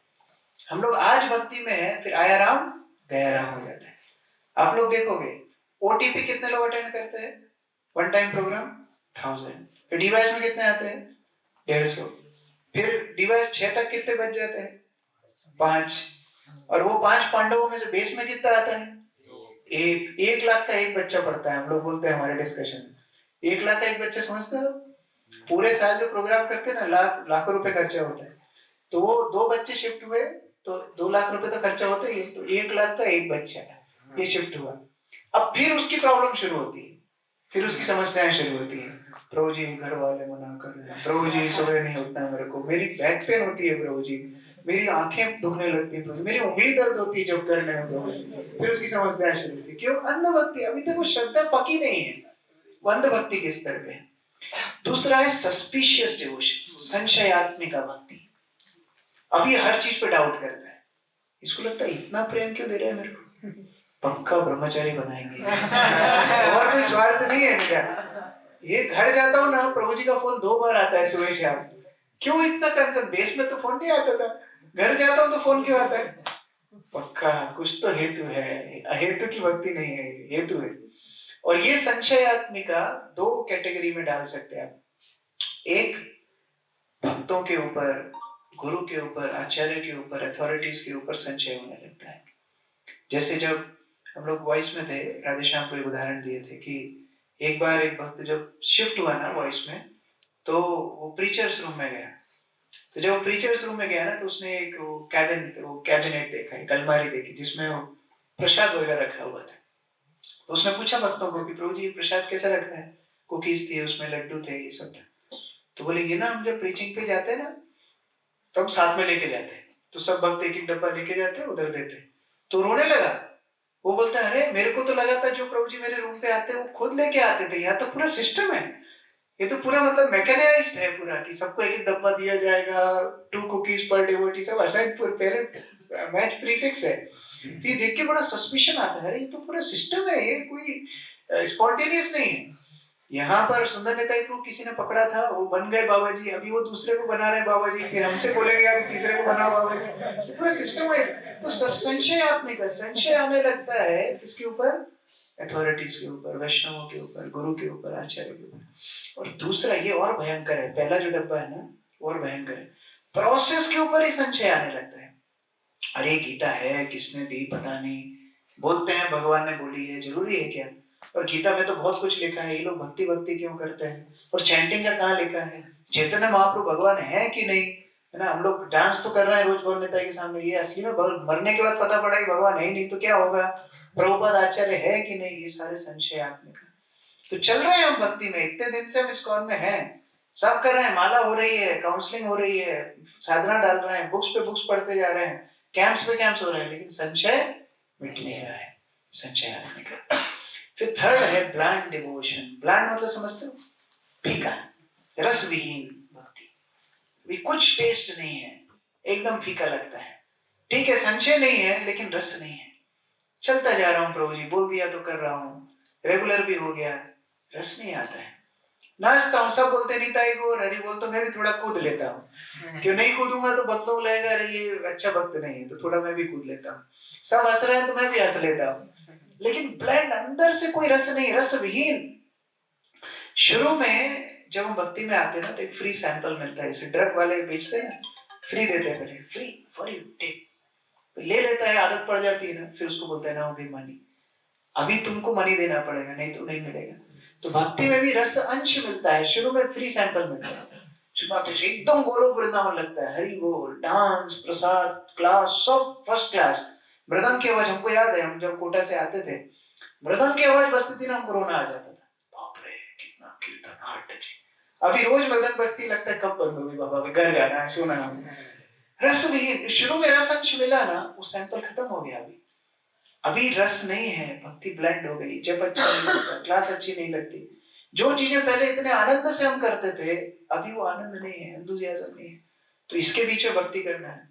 हम लोग आज भक्ति में है, फिर आया राम गया राम हो जाता है। आप लोग देखोगे ओटीपी कितने लोग अटेंड करते हैं? One time program 1000। फिर डिवाइस में कितने आते हैं? 150। फिर डिवाइस 6 तक कितने बच जाते हैं? 5। और वो 5 पांडवों में से बेस में कितना आता है? 1 लाख का एक बच्चा पढ़ता है। हम लोग बोलते हैं हमारे डिस्कशन में 1 लाख का एक बच्चा, समझते हो? पूरे साल जो प्रोग्राम करते हैं ना, लाखों रुपए खर्चा होता है। तो वो 2 बच्चे शिफ्ट हुए तो 2 लाख रुपए तो खर्चा होता ही है। तो 1 लाख का एक बच्चा ये शिफ्ट हुआ। अब फिर उसकी प्रॉब्लम शुरू होती है, फिर उसकी समस्याएं शुरू होती है। प्रभु जी घर वाले मना कर रहे हैं, प्रभु जी सुबह नहीं होता है मेरे को, मेरी बैक पेन होती है प्रभु जी, मेरी आंखें दुखने लगती है प्रभु जी, मेरी उंगली दर्द होती है जब करने में प्रभु जी। फिर उसकी समस्याएं शुरू होती है। क्यों? अंध भक्ति, अभी तक वो श्रद्धा पकी नहीं है, वो अंध भक्ति के स्तर पे। दूसरा है सस्पिशियस डिवोशन, संशयात्मिका भक्ति। अभी हर चीज पे डाउट करता है, इसको लगता है इतना प्रेम क्यों दे रहे हैं मेरे को, पक्का ब्रह्मचारी बनाएंगे। और कोई स्वार्थ नहीं है इनका। ये घर जाता हूँ ना, प्रभु जी का फोन 2 बार आता है सुबह शाम। क्यों इतना कंसर्न? बेस में तो फोन नहीं आता था, घर जाता हूँ तो फोन क्यों आता है? पक्का कुछ तो हेतु है, अहेतु की भक्ति नहीं है, हेतु है। और ये संशयात्मिका 2 कैटेगरी में डाल सकते हैं आप। एक, भक्तों के ऊपर, गुरु के ऊपर, आचार्य के ऊपर, अथॉरिटीज के ऊपर संशय होने लगता है। जैसे जब हम लोग वॉइस में थे, राधेश्याम को एक उदाहरण दिए थे कि एक बार एक भक्त जब शिफ्ट हुआ ना वॉइस में, तो वो प्रीचर्स रूम में गया। तो जब वो प्रीचर्स रूम में गया ना, तो उसने एक कैबिनेट देखा, एक अलमारी देखी जिसमें वो प्रसाद वगैरह रखा हुआ था। तो उसने पूछा भक्तों को कि प्रभु जी प्रसाद कैसा रखा है? कुकीज थी उसमें, लड्डू थे, ये सब था। तो बोले ये ना हम जब प्रीचिंग पे जाते हैं ना तो हम साथ में लेके जाते हैं, तो सब भक्त एक डब्बा लेके जाते हैं, उधर देते हैं। तो रोने लगा। वो बोलता है अरे मेरे को तो लगा था जो प्रभु जी मेरे रूम पे आते हैं वो खुद लेके आते थे, यहाँ तो पूरा सिस्टम है, ये तो पूरा मतलब मैकेनाइज्ड है पूरा, कि सबको एक डब्बा दिया जाएगा, 2 कुकीज पर डिवोटी, सब असाइड पहले मैच प्रीफिक्स है। तो ये देख के बड़ा सस्पिशन आता है, अरे ये तो पूरा सिस्टम है, ये कोई स्पॉन्टेनियस नहीं है। यहाँ पर सुंदर नेता को किसी ने पकड़ा था, वो बन गए बाबा जी, अभी वो दूसरे को बना रहे हैं बाबा जी, फिर हमसे बोलेंगे अभी तीसरे को बनाओ बाबा जी, तो पूरा सिस्टम है। तो संशयात्मिका, संशय आने लगता है किसके ऊपर? अथॉरिटीज के ऊपर, वैष्णवों के ऊपर, गुरु के ऊपर, आचार्य के ऊपर। और दूसरा ये और भयंकर है, पहला जो डब्बा है ना और भयंकर है, प्रोसेस के ऊपर ही संशय आने लगता है। अरे गीता है, किसने दी पता नहीं, बोलते हैं भगवान ने बोली है, जरूरी है क्या? और गीता में तो बहुत कुछ लिखा है, ये लोग भक्ति भक्ति क्यों करते हैं? और चैंटिंग का कहाँ लिखा है? चैतन्य महाप्रभु भगवान है कि नहीं, है ना? हम लोग डांस तो कर रहे हैं रोज गौर नेता के सामने, ये असली में मरने के बाद पता पड़ा कि भगवान है ही नहीं, तो क्या होगा? प्रभुपाद आचार्य है कि नहीं? ये सारे संशयात्मक। तो चल रहे हैं हम भक्ति में, इतने दिन से हम इस्कॉन में हैं, सब कर रहे हैं, माला हो रही है, काउंसलिंग हो रही है, साधना डाल रहे हैं, बुक्स पे बुक्स पढ़ते जा रहे हैं, कैंप्स पे कैंप्स हो रहे हैं, लेकिन संशय मिट नहीं रहा है, संशय आने का। फिर थर्ड है ब्लैंड डिवोशन। ब्लैंड मतलब समझते हो, फीका, रस विहीन भक्ति, भी कुछ टेस्ट नहीं है, एकदम फीका लगता है। ठीक है, संशय नहीं है लेकिन रस नहीं है, चलता जा रहा हूँ प्रभु जी, बोल दिया तो कर रहा हूँ, रेगुलर भी हो गया, रस नहीं आता है। नाचता हूँ, सब बोलते नीताई को हरि बोल, तो मैं भी थोड़ा कूद लेता हूँ, क्यों नहीं कूदूंगा तो भक्तों को लगेगा अरे ये अच्छा भक्त नहीं है, तो थोड़ा मैं भी कूद लेता हूँ। सब हंस रहे हैं तो मैं भी हंस लेता हूँ, लेकिन ब्लैंड, अंदर से कोई रस नहीं, रस विहीन। शुरू में जब हम भक्ति में आते हैं ना तो एक फ्री सैंपल मिलता है, जैसे ड्रग वाले बेचते हैं ना, फ्री देते हैं, पहले फ्री फॉर यू टेक, तो ले लेता है, आदत पड़ जाती है ना, फिर उसको बोलता है ना हो गई मनी, अभी तुमको मनी देना पड़ेगा नहीं तो नहीं मिलेगा। तो भक्ति में भी रस अंश मिलता है, शुरू में फ्री सैंपल मिलता है, शुरुआत से एकदम गोलोक वृंदावन लगता है, हरि बोल, डांस, प्रसाद, क्लास सब फर्स्ट क्लास। मृदंग की आवाज, हमको याद है हम जब कोटा से आते थे, मृदंग की आवाज बजती थी ना, हमको रोना आ जाता था, बाप रे कितना कीर्तन, हार्ट टचिंग। अभी रोज मृदंग बजती, लगता है कब बंद होगी बाबा, घर जाना है, सोना है। रस भी शुरू में रस अंश मिला ना, वो सैंपल खत्म हो गया। अभी रस नहीं है, भक्ति ब्लेंड हो गई, जब अच्छा नहीं लगता, क्लास अच्छी नहीं लगती, जो चीजें पहले इतने आनंद से हम करते थे अभी वो आनंद नहीं है, एंथुसियाज्म नहीं है, तो इसके बीच में भक्ति करना है।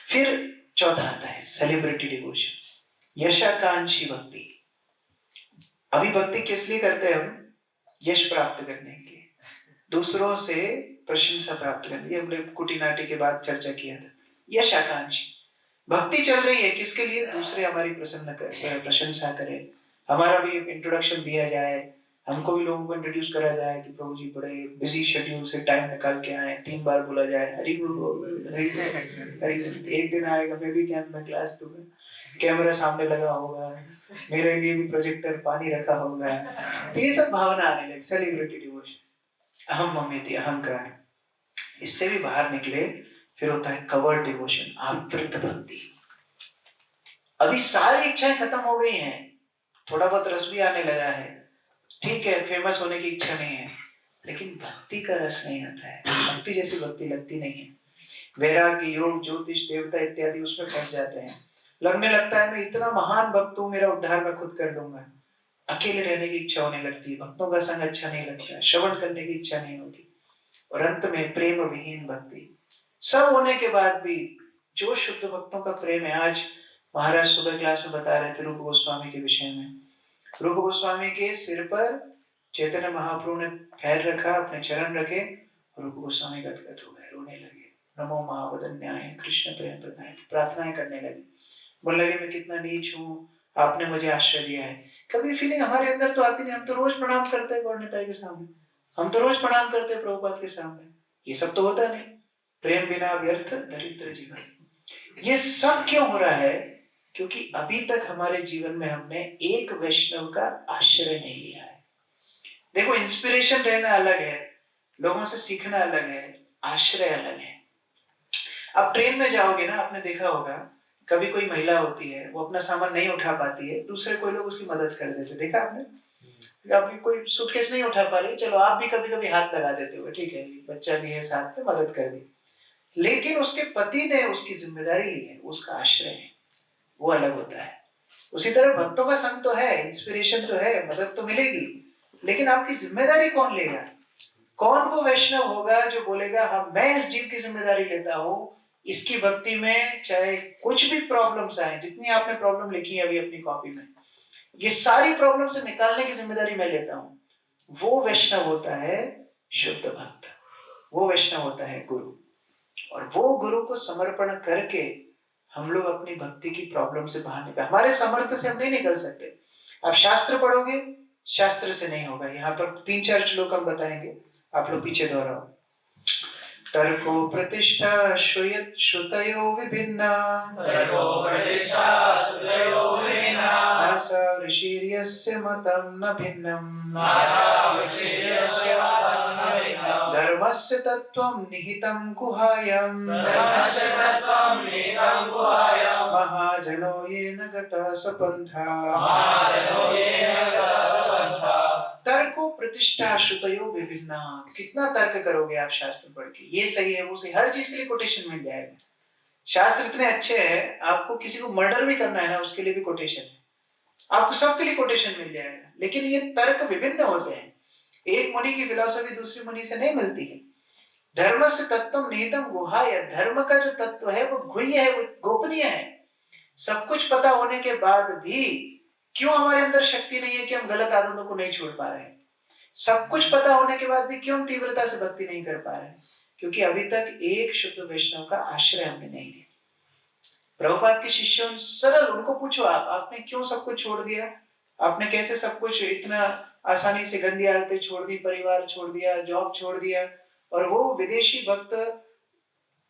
फिर चौथा आता है सेलिब्रिटी डिवोशन, यशाकांक्षी भक्ति। अभी भक्ति किस लिए करते हैं हम? यश प्राप्त करने के लिए, दूसरों से प्रशंसा प्राप्त करने, ये हमने कुटिनाटी के बाद चर्चा किया था। यशाकांक्षी भक्ति चल रही है किसके लिए? दूसरे हमारी प्रशंसा करें, हमारा भी इंट्रोडक्शन दिया जाए, हमको भी लोगों को इंट्रोड्यूस करा जाए कि प्रभु जी बड़े बिजी शेड्यूल से टाइम निकाल के आए, 3 बार बोला जाए हरि बोल हरि बोल हरि बोल। एक दिन आएगा मैं भी कैंप में क्लास दूंगा, कैमरा सामने लगा होगा, मेरे लिए भी प्रोजेक्टर, पानी रखा होगा, तो ये सब भावना आने लगी, सेलिब्रिटी डिवोशन, अहम ममेति अहंकार। इससे भी बाहर निकले, फिर होता है कवर्ड डिवोशन, आवृत भक्ति। अभी सारी इच्छाएं खत्म हो गई हैं, थोड़ा बहुत रस भी आने लगा है, ठीक है, फेमस होने की इच्छा नहीं है, लेकिन भक्ति का रस नहीं आता है, भक्ति जैसी भक्ति लगती नहीं है। वैराग्य, योग, ज्योतिष, देवता इत्यादि उसमें फंस जाते हैं, लगने लगता है मैं इतना महान भक्त हूँ, मेरा उद्धार मैं खुद कर लूंगा। अकेले रहने की इच्छा होने लगती है, भक्तों का संग अच्छा नहीं लगता, श्रवण करने की इच्छा नहीं होती, और अंत में प्रेम विहीन भक्ति। सब होने के बाद भी जो शुद्ध भक्तों का प्रेम है, आज महाराज सुबह क्लास में बता रहे थे रूप गोस्वामी के विषय में, रूप गोस्वामी के सिर पर चैतन्य महाप्रभु ने पैर रखा, अपने चरण रखे, रूप गोस्वामी गदगद हो गए, रोने लगे, नमो महावदन्याय कृष्ण प्रेम प्रदाय, प्रार्थनाएं करने लगे, बोलने लगे मैं कितना नीच हूँ, आपने मुझे आश्रय दिया है। कभी फीलिंग हमारे अंदर तो आती नहीं, हम तो रोज प्रणाम करते हैं गौरनिताई के सामने, हम तो रोज प्रणाम करते हैं प्रभुपाद के सामने, ये सब तो होता नहीं। प्रेम बिना व्यर्थ दरिद्र जीवन। ये सब क्यों हो रहा है? क्योंकि अभी तक हमारे जीवन में हमने एक वैष्णव का आश्रय नहीं लिया है। देखो, इंस्पिरेशन रहना अलग है, लोगों से सीखना अलग है, आश्रय अलग है। अब ट्रेन में जाओगे ना, आपने देखा होगा कभी कोई महिला होती है, वो अपना सामान नहीं उठा पाती है, दूसरे कोई लोग उसकी मदद कर देते, देखा आपने? अभी कोई सूटकेस नहीं उठा पा रही, चलो आप भी कभी कभी हाथ लगा देते हो, ठीक है बच्चा भी है साथ में, मदद कर दी, लेकिन उसके पति ने उसकी जिम्मेदारी ली है, उसका आश्रय है, वो अलग होता है। उसी तरह भक्तों का संग तो है, इंस्पिरेशन तो है, मदद तो मिलेगी, लेकिन आपकी जिम्मेदारी कौन लेगा? कौन वो वैष्णव होगा जो बोलेगा हाँ मैं इस जीव की जिम्मेदारी लेता हूँ, इसकी भक्ति में चाहे कुछ भी प्रॉब्लम्स आए, जितनी आपने प्रॉब्लम लिखी है अभी अपनी कॉपी में, ये सारी प्रॉब्लम से निकालने की जिम्मेदारी मैं लेता हूँ, वो वैष्णव होता है शुद्ध भक्त, वो वैष्णव होता है गुरु। और वो गुरु को समर्पण करके हम लोग अपनी भक्ति की प्रॉब्लम से बाहर निकल, हमारे समर्थ से हम नहीं निकल सकते। आप शास्त्र पढ़ोगे, शास्त्र से नहीं होगा। यहाँ पर 3-4 श्लोक हम बताएंगे, आप लोग पीछे दोहराओ। तर्को प्रतिष्ठा श्रुतयो विभिन्ना, नासा ऋषिर्यस्य मतं न भिन्नम्, धर्मस्य तत्त्वं निहितं गुहायाम्, महाजनो येन गतः सपन्था। तर्को प्रतिष्ठा श्रुतयो विभिन्ना, कितना तर्क करोगे आप शास्त्र पढ़ के, ये सही है वो सही, हर चीज के लिए कोटेशन मिल जाएगा। शास्त्र इतने अच्छे हैं, आपको किसी को मर्डर भी करना है ना, उसके लिए भी कोटेशन है। आपको सबके लिए कोटेशन मिल जाएगा। लेकिन ये तर्क विभिन्न होते हैं, एक मुनि की फिलॉसफी दूसरी मुनि से नहीं मिलती है। धर्म से तत्वम निहितम गुहाय, धर्म का जो तत्व है वो गुह्य है, वो गोपनीय है। सब कुछ पता होने के बाद भी क्यों हमारे अंदर शक्ति नहीं है कि हम गलत आदतों को नहीं छोड़ पा रहे हैं? सब कुछ पता होने के बाद भी क्यों हम तीव्रता से भक्ति नहीं कर पा रहे हैं? क्योंकि अभी तक एक शुद्ध वैष्णव का आश्रय हमने नहीं लिया। प्रभुपाद के शिष्यों सरल, उनको पूछो आपने क्यों सब कुछ छोड़ दिया? आपने कैसे सब कुछ इतना आसानी से गंदी आदतें छोड़ दी, परिवार छोड़ दिया, जॉब छोड़ दिया? और वो विदेशी भक्त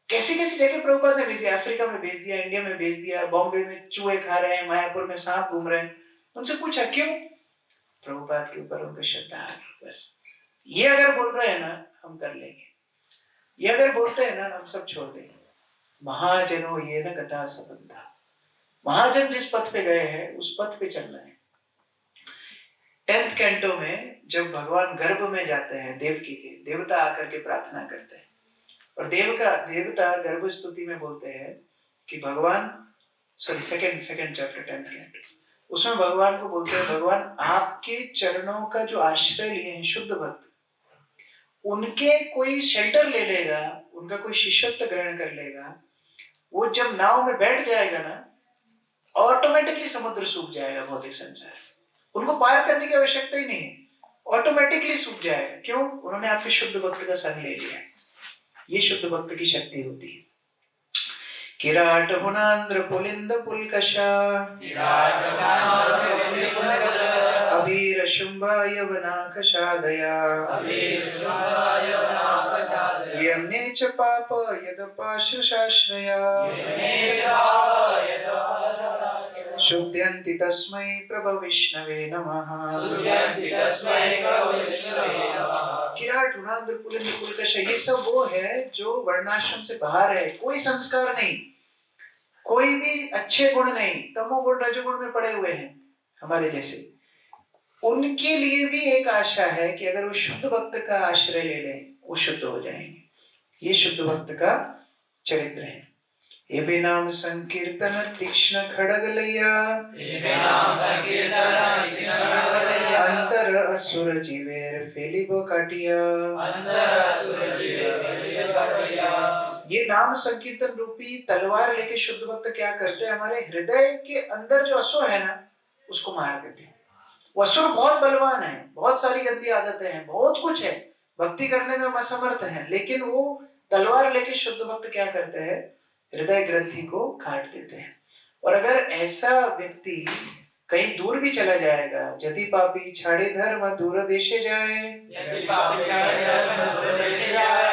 कैसी कैसी जगह प्रभुपाद ने भेज दिया, अफ्रीका में भेज दिया, इंडिया में भेज दिया, बॉम्बे में चूहे खा रहे हैं, मायापुर में सांप घूम रहे हैं। उनसे पूछा क्यों? प्रभुपाद के ऊपर उनका श्रद्धा। बस ये अगर बोल रहे हैं ना हम कर लेंगे, ये अगर बोलते हैं ना हम सब छोड़ देंगे। महाजनों ये न गता सबंधा, महाजन जिस पथ पे गए हैं उस पथ पे चलना है। 10th कैंटो में जब भगवान गर्भ में जाते हैं देवकी के, देवता आकर के प्रार्थना करते हैं और देवता गर्भ स्तुति में बोलते हैं कि भगवान, sorry second chapter 10th canto, उसमें भगवान को बोलते हैं भगवान आपके चरणों का जो आश्रय लिए हैं शुद्ध भक्त, उनके कोई शेल्टर ले लेगा, उनका कोई शिष्यत्व ग्रहण कर लेगा, वो जब नाव में बैठ जाएगा ना ऑटोमेटिकली समुद्र सूख जाएगा। भौतिक संसार उनको पार करने की आवश्यकता ही नहीं है, ऑटोमेटिकली सूख जाएगा। क्यों? उन्होंने आपके शुद्ध भक्त का संग ले लिया। ये शुद्ध भक्त की शक्ति होती है। किराट हुनांद्र पुलिंद पुलकशा, अबीर शुंभा यवनाकशादया, यम्ने च पाप यदपाशुशाश्रया, शुद्ध्यन्ति तस्मै प्रभु विष्णवे नमः। किराट हुनांद्र पुलिंद पुलकशा, ये सब वो है जो वर्णाश्रम से बाहर है, कोई संस्कार नहीं, कोई भी अच्छे गुण नहीं, तमोगुण रजोगुण में पड़े हुए हैं हमारे जैसे। उनके लिए भी एक आशा है कि अगर वो शुद्ध भक्त का आश्रय ले लें वो शुद्ध हो जाएंगे। ये शुद्ध भक्त का चरित्र है। एबे नाम संकीर्तन तीक्ष्ण खड़ग लैया, अंतर असुर जीवेर फेलिबो काटिया। ये नाम संकीर्तन रूपी तलवार लेके शुद्ध भक्त क्या करते हैं, हमारे हृदय के अंदर जो असुर है ना उसको मार देते हैं। वो असुर बहुत बलवान है, बहुत सारी गंदी आदतें हैं, बहुत कुछ है, भक्ति करने में हम असमर्थ हैं, लेकिन वो तलवार लेके शुद्ध भक्त क्या करते हैं, हृदय ग्रंथि को काट देते हैं। और अगर ऐसा व्यक्ति कहीं दूर भी चला जाएगा, यदि पापी छाड़े धर्म दूर देशे जाए,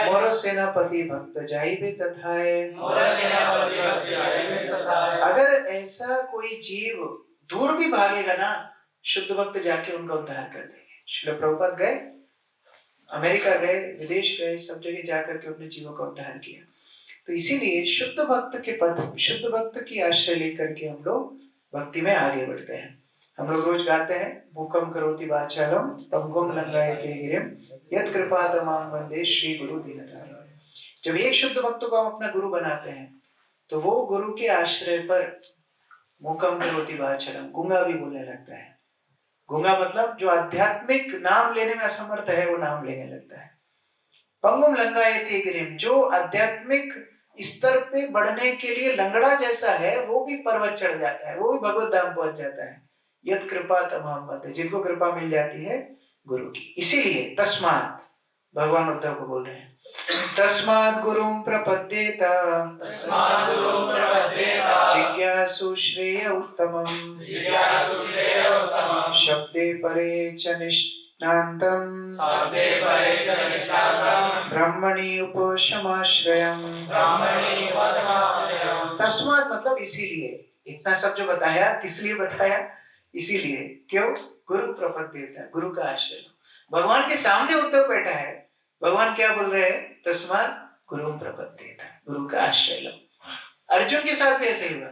मोर सेनापति भक्त जाइबे तथाए। अगर ऐसा कोई जीव दूर भी भागेगा ना, शुद्ध भक्त जाके उनका उद्धार कर देंगे। श्रील प्रभुपाद गए, अमेरिका गए, विदेश गए, सब जगह जाकर के अपने जीवों का उद्धार किया। तो इसीलिए शुद्ध भक्त के पद, शुद्ध भक्त की आश्रय लेकर के हम लोग भक्ति में आगे बढ़ते हैं। हम लोग रोज गाते हैं, मूकं करोति वाचालम पंगुं लंघयते गिरिम यत् कृपातमहं वन्दे श्री गुरु दीनतारिणम्। जब एक शुद्ध भक्त को हम अपना गुरु बनाते हैं तो वो गुरु के आश्रय पर मूकं करोति वाचालम, गूंगा भी बोलने लगता है। गूंगा मतलब जो आध्यात्मिक नाम लेने में असमर्थ है वो नाम लेने लगता है। पंगुं लंघयते गिरिम, जो आध्यात्मिक स्तर पे बढ़ने के लिए लंगड़ा जैसा है वो भी पर्वत चढ़ जाता है, वो भी भगवत धाम पहुंच जाता है। यत् कृपा तमहं वन्दे, जिनको कृपा मिल जाती है गुरु की। इसीलिए तस्मात्, भगवान उद्धव को बोल रहे हैं, तस्मात् गुरुं प्रपद्येत जिज्ञासु श्रेय उत्तमम्, शब्दे परे च निष्णान्तम् ब्रह्मणि उपशमाश्रयम्। तस्मात् मतलब इसीलिए, इतना सब जो बताया किस लिए बताया, इसीलिए। क्यों? गुरु प्रपद्येत, गुरु का आश्रय। भगवान के सामने उद्धव बैठा है, भगवान क्या बोल रहे हैं, तस्मात् गुरु प्रपद्येत, गुरु का आश्रय लो। अर्जुन के साथ भी ऐसे ही हुआ,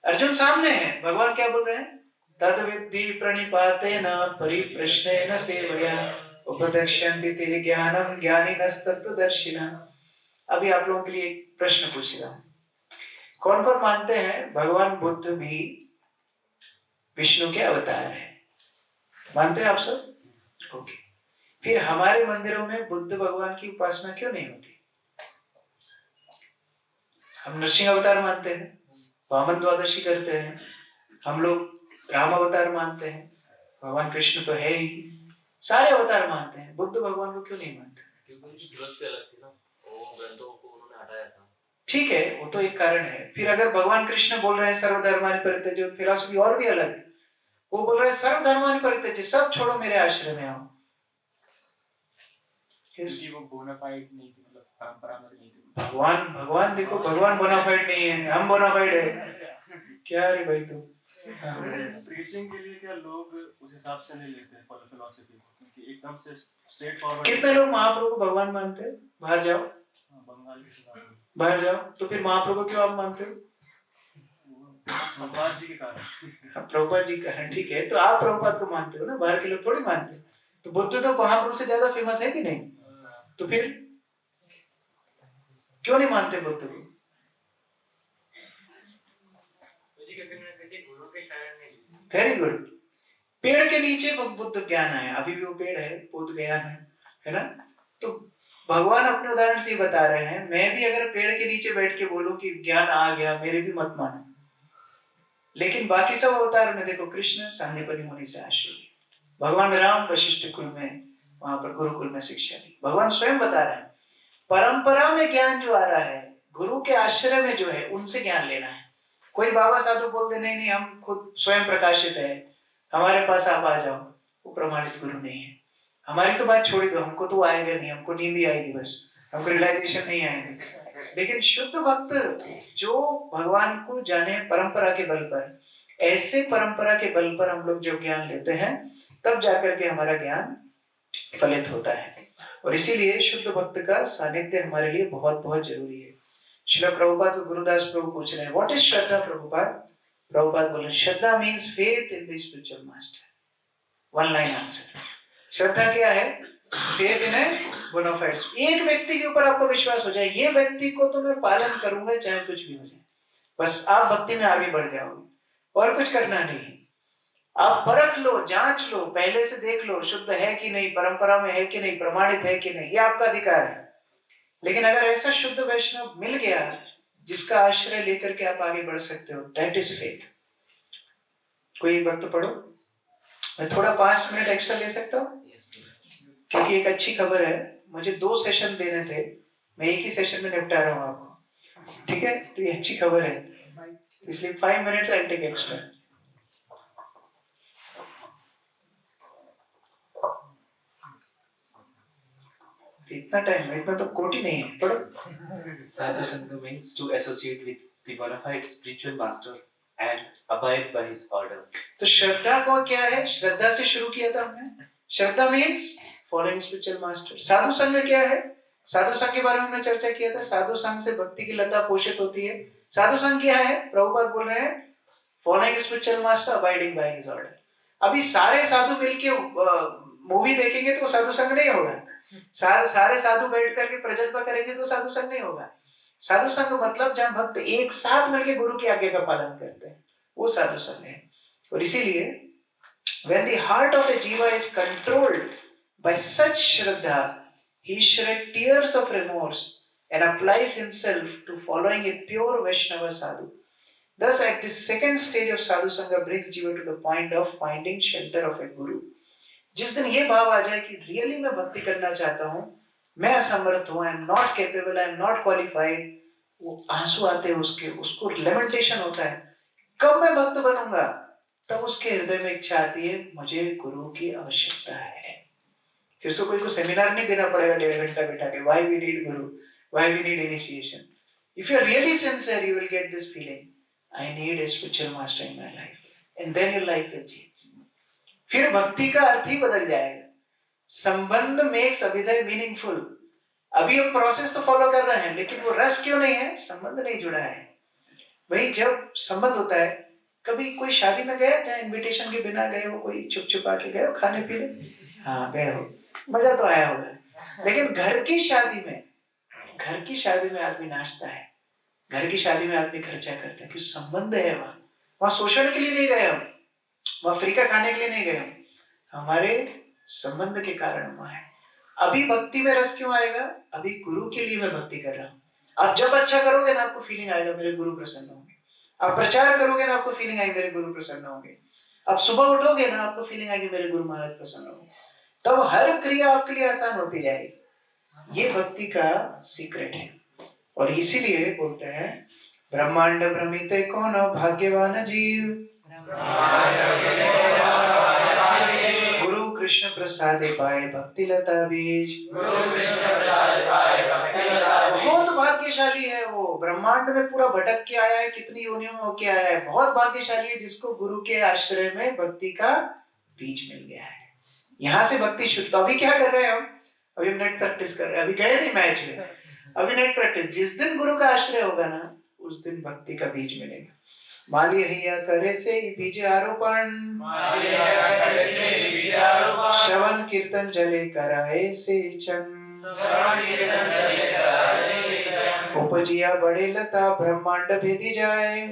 अर्जुन सामने है, भगवान क्या बोल रहे हैं, तद विद्धि प्रणिपातेन परिप्रश्नेन सेवया उपदेक्ष्यन्ति ते ज्ञानम ज्ञानिनस्तत्त्वदर्शिनः। अभी आप लोगों के लिए एक प्रश्न पूछेगा, कौन कौन मानते हैं भगवान बुद्ध भी विष्णु के अवतार है। मानते हैं आप सब? ओके। फिर हमारे मंदिरों में बुद्ध भगवान की उपासना क्यों नहीं होती? हम नरसिंह अवतार मानते हैं, वामन द्वादशी करते हैं, हम लोग राम अवतार मानते हैं, भगवान कृष्ण तो है ही, सारे अवतार मानते हैं, बुद्ध भगवान को क्यों नहीं मानते? क्योंकि उनकी ग्रंथ अलग थी ना, वो ग्रंथों को उन्होंने हटाया था। ठीक है, वो तो एक कारण है। फिर अगर भगवान कृष्ण बोल रहे हैं सर्वधर्मानि परित्यज्य, फिलॉसफी और भी अलग है। वो बोल रहे हैं सर्वधर्मानि परित्यज्य, सब छोड़ो मेरे आश्रम में आओ। क्योंकि वो बोनाफाइड नहीं थी, मतलब परंपरा में नहीं थी। भगवान देखो, भगवान बोनाफाइड नहीं है, हम बोनाफाइड है। क्या रे भाई तुम? प्रीचिंग के लिए क्या लोग उस हिसाब से नहीं लेते हैं फिलॉसफी को, क्योंकि एकदम से स्ट्रेट फॉरवर्ड। कितने लोग महाप्रभु को भगवान मानते हैं? बाहर जाओ, बंगाल के हिसाब से बाहर जाओ। तो फिर महाप्रभु को क्यों आप मानते हो? प्रभुपाद जी के कारण। प्रभुपाद जी का, ठीक है, तो आप प्रभुपाद को मानते हो ना, बाहर के लोग थोड़ी मानते हैं। तो बुद्ध तो महाप्रभु से ज्यादा फेमस है कि नहीं? तो फिर क्यों नहीं मानते बुद्ध को? Very good. पेड़ के नीचे बुद्ध ज्ञान आया, अभी भी वो पेड़ है, बुद्ध ज्ञान है ना? तो भगवान अपने उदाहरण से बता रहे हैं, मैं भी अगर पेड़ के नीचे बैठ के बोलूं कि ज्ञान आ गया, मेरे भी मत मानो। लेकिन बाकी सब अवतार में देखो, कृष्ण सांदीपनि मुनि से आश्रय, भगवान राम वशिष्ठ कुल में, वहां पर गुरुकुल में शिक्षा ली। भगवान स्वयं बता रहे हैं, परंपरा में ज्ञान जो आ रहा है, गुरु के आश्रय में जो है, उनसे ज्ञान लेना है। कोई बाबा साधु बोलते नहीं नहीं हम खुद स्वयं प्रकाशित है, हमारे पास आप आ जाओ, वो प्रमाणित गुरु नहीं है। हमारी तो बात छोड़ दो, हमको तो आएगा नहीं, हमको नींद ही आएगी बस, हमको रियलाइजेशन नहीं आएगी। लेकिन शुद्ध भक्त जो भगवान को जाने परंपरा के बल पर, ऐसे परंपरा के बल पर हम लोग जो ज्ञान लेते हैं, तब जाकर के हमारा ज्ञान फलित होता है। और इसीलिए शुद्ध भक्त का सानिध्य हमारे लिए बहुत बहुत जरूरी है। श्रील प्रभुपाद को गुरुदास प्रभु पूछ रहे हैं, व्हाट इज श्रद्धा प्रभुपाद? प्रभुपाद बोले, shraddha means faith in the spiritual master. One line answer. श्रद्धा क्या है? Faith in a bonafide. एक व्यक्ति के ऊपर आपको विश्वास हो जाए, ये व्यक्ति को तो मैं पालन करूंगा चाहे कुछ भी हो जाए, बस आप भक्ति में आगे बढ़ जाओगे, और कुछ करना नहीं। आप परख लो, जांच लो, पहले से देख लो शुद्ध है कि नहीं, परंपरा में है कि नहीं, प्रमाणित है कि नहीं, ये आपका अधिकार है। लेकिन अगर ऐसा शुद्ध वैष्णव मिल गया जिसका आश्रय लेकर के आप आगे बढ़ सकते हो, दैट इज फेथ। कोई एक वक्त पढ़ो, मैं थोड़ा 5 मिनट एक्स्ट्रा ले सकता हूँ, क्योंकि एक अच्छी खबर है, मुझे 2 सेशन देने थे, मैं एक ही सेशन में निपटा रहा हूँ आपको, ठीक है? तो ये अच्छी खबर है, इसलिए 5 मिनट्स आई टेक एक्स्ट्रा। इतना टाइम, इतना तो कोटि नहीं है, पढ़ो। Sadhu Sangha means to associate with the bona fide spiritual master and abide by his order. तो श्रद्धा को क्या है? श्रद्धा से शुरू किया था हमने। श्रद्धा मीन्स फॉलोइंग स्पिरिचुअल मास्टर। साधु संघ क्या है? साधु संघ के बारे में हमने चर्चा किया था। साधु संघ से भक्ति की लता पोषित होती है। साधु संघ क्या है? प्रभुपाद बोल रहे हैं, following spiritual master, abiding by his order. अभी सारे साधु मिलके मूवी देखेंगे तो साधु संघ नहीं होगा। सारे साधु बैठ करके प्रजल्प करेंगे तो साधु संघ नहीं होगा। साधु संघ मतलब जहां भक्त एक साथ मिलकर गुरु की आज्ञा का पालन करते हैं, वो साधु संघ है। और इसीलिए when the heart of a jiva is controlled by such shraddha, he shed tears of remorse and applies himself to following a pure Vaishnava sadhu. Thus, at the second stage of sadhu sangha brings jiva to the point of finding shelter of a guru. जिस दिन ये भाव आ जाए कि really मैं भक्ति करना चाहता हूँ, मैं असमर्थ हूँ, I am not capable, I am not qualified, वो आंसू आते हैं उसके, उसको लेमेंटेशन होता है, कब मैं भक्त बनूंगा? तब उसके हृदय में इच्छा आती है, मुझे गुरु की आवश्यकता है। फिर से कोई को सेमिनार नहीं देना पड़ेगा 1.5 घंटा बैठा के, why we need guru, why we need initiation. If you are really sincere, you will get this feeling, I need a spiritual master in my life, and then your life will change. फिर भक्ति का अर्थ ही बदल जाएगा। संबंध makes Abhyudaya meaningful. अभी हम process तो follow कर रहे हैं, लेकिन वो रस क्यों नहीं है? संबंध नहीं जुड़ा है। वही जब संबंध होता है, कभी कोई शादी में गया जहाँ इनविटेशन के बिना गए हो, कोई चुप चुप आके गए हो खाने पीने, हाँ गए हो, मजा तो आया होगा। लेकिन घर की शादी में आदमी नाचता है, घर की शादी में आदमी खर्चा करता है, क्योंकि संबंध है। वहां शोषण के लिए नहीं गए हम, वह फ्रीका खाने के लिए नहीं गए हम, हमारे संबंध के कारण वहां है। अभी भक्ति में रस क्यों आएगा? अभी गुरु के लिए मैं भक्ति कर रहा हूँ। आप जब अच्छा करोगे ना, आपको फीलिंग आएगा मेरे गुरु प्रसन्न होंगे। आप प्रचार करोगे ना, आपको फीलिंग आएगी मेरे गुरु प्रसन्न होंगे। आप सुबह उठोगे ना, आपको फीलिंग आएगी मेरे गुरु महाराज प्रसन्न होंगे। तब हर क्रिया आपके लिए आसान होती जाएगी। ये भक्ति का सीक्रेट है। और इसीलिए बोलते हैं ब्रह्मांड भ्रमिते कौन भाग्यवान जीव, गुरु कृष्ण प्रसादे पाए भक्ति लता बीज। बहुत भाग्यशाली है वो, ब्रह्मांड में पूरा भटक के आया है, कितनी योनियों में होके आया है। बहुत भाग्यशाली है जिसको गुरु के आश्रय में भक्ति का बीज मिल गया है। यहाँ से भक्ति शुद्ध। तो अभी क्या कर रहे हैं हम? अभी हम नेट प्रैक्टिस कर रहे हैं। अभी गए नहीं मैच में, अभी नेट प्रैक्टिस। जिस दिन गुरु का आश्रय होगा ना, उस दिन भक्ति का बीज मिलेगा। माली हैया करे से बीज आरोपण, श्रवण कीर्तन जले कराए से चन, उपजिया बड़े लता ब्रह्मांड भेदी जाए,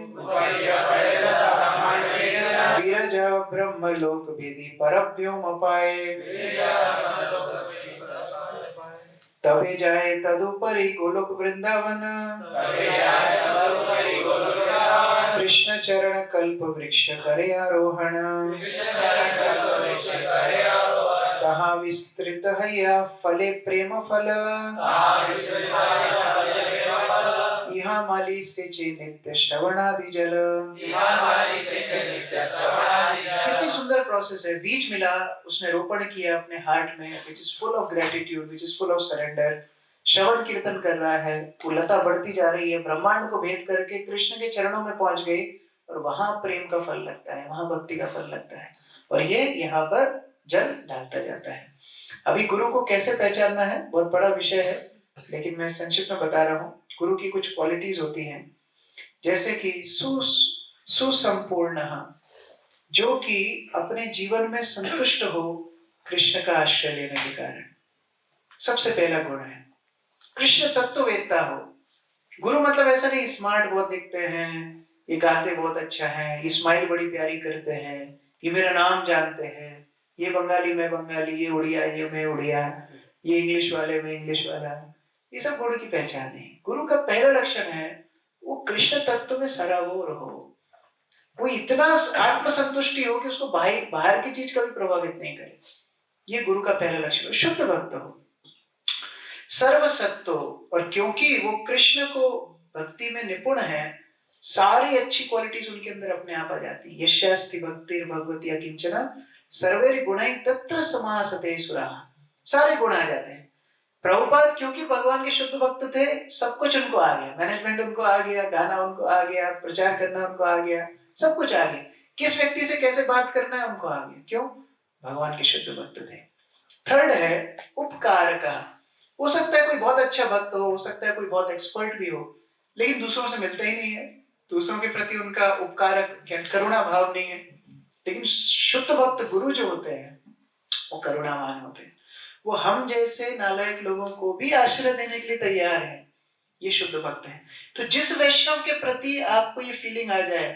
विरजा ब्रह्म लोक भेदी परव्योम पाए, तबे जाए तदुपरि गोलोक वृंदावन, कृष्ण चरण कल्प वृक्ष करे आरोहण, तहाँ विस्तृत हैया फले प्रेम फल, यहाँ माली से चे नित्य श्रवणादि जल। कितनी सुंदर प्रोसेस है। बीज मिला, उसने रोपण किया अपने हार्ट में, which is full of gratitude, which is full of surrender। श्रवण कीर्तन कर रहा है, वो लता बढ़ती जा रही है, ब्रह्मांड को भेद करके कृष्ण के चरणों में पहुंच गई, और वहां प्रेम का फल लगता है, वहां भक्ति का फल लगता है, और ये यहाँ पर जल डालता जाता है। अभी गुरु को कैसे पहचानना है बहुत बड़ा विषय है, लेकिन मैं संक्षिप्त में बता रहा हूँ। गुरु की कुछ क्वालिटीज होती हैं, जैसे कि सुसंपूर्ण, जो कि अपने जीवन में संतुष्ट हो कृष्ण का आश्रय लेने के कारण। सबसे पहला गुण है कृष्ण तत्ववेत्ता हो। गुरु मतलब ऐसा नहीं स्मार्ट बहुत दिखते हैं, ये गाते बहुत अच्छा है, ये स्माइल बड़ी प्यारी करते हैं, ये मेरा नाम जानते हैं, ये बंगाली मैं बंगाली, ये उड़िया ये मैं उड़िया, ये इंग्लिश वाले मैं इंग्लिश वाला। ये सब गुरु की पहचान है। गुरु का पहला लक्षण है वो कृष्ण तत्व में सराबोर हो, वो इतना आत्मसंतुष्टि हो कि उसको बाहर की चीज कभी प्रभावित नहीं करे। ये गुरु का पहला लक्षण है। शुद्ध भक्त हो, सर्वसत्व, और क्योंकि वो कृष्ण को भक्ति में निपुण है, सारी अच्छी क्वालिटीज उनके अंदर अपने आप आ जाती है। यस्यास्ति भक्तिर् भगवती अकिंचन सर्वैर् गुणैः तत्र समासते सुराः। सारे गुण आ जाते हैं। प्रभुपाद क्योंकि भगवान के शुद्ध भक्त थे, सब कुछ उनको आ गया, मैनेजमेंट उनको आ गया, गाना उनको आ गया, प्रचार करना उनको आ गया, सब कुछ आ गया। किस व्यक्ति से कैसे बात करना है उनको आ गया। क्यों? भगवान के शुद्ध भक्त थे। थर्ड है उपकार का। हो सकता है कोई बहुत अच्छा भक्त हो सकता है कोई बहुत एक्सपर्ट भी हो, लेकिन दूसरों से मिलता ही नहीं है, दूसरों के प्रति उनका उपकारक करुणा भाव नहीं है। लेकिन शुद्ध भक्त गुरु जो होते हैं वो करुणावान होते हैं, वो हम जैसे नालायक लोगों को भी आश्रय देने के लिए तैयार है। ये शुद्ध भक्त है। तो जिस वैष्णव के प्रति आपको ये फीलिंग आ जाए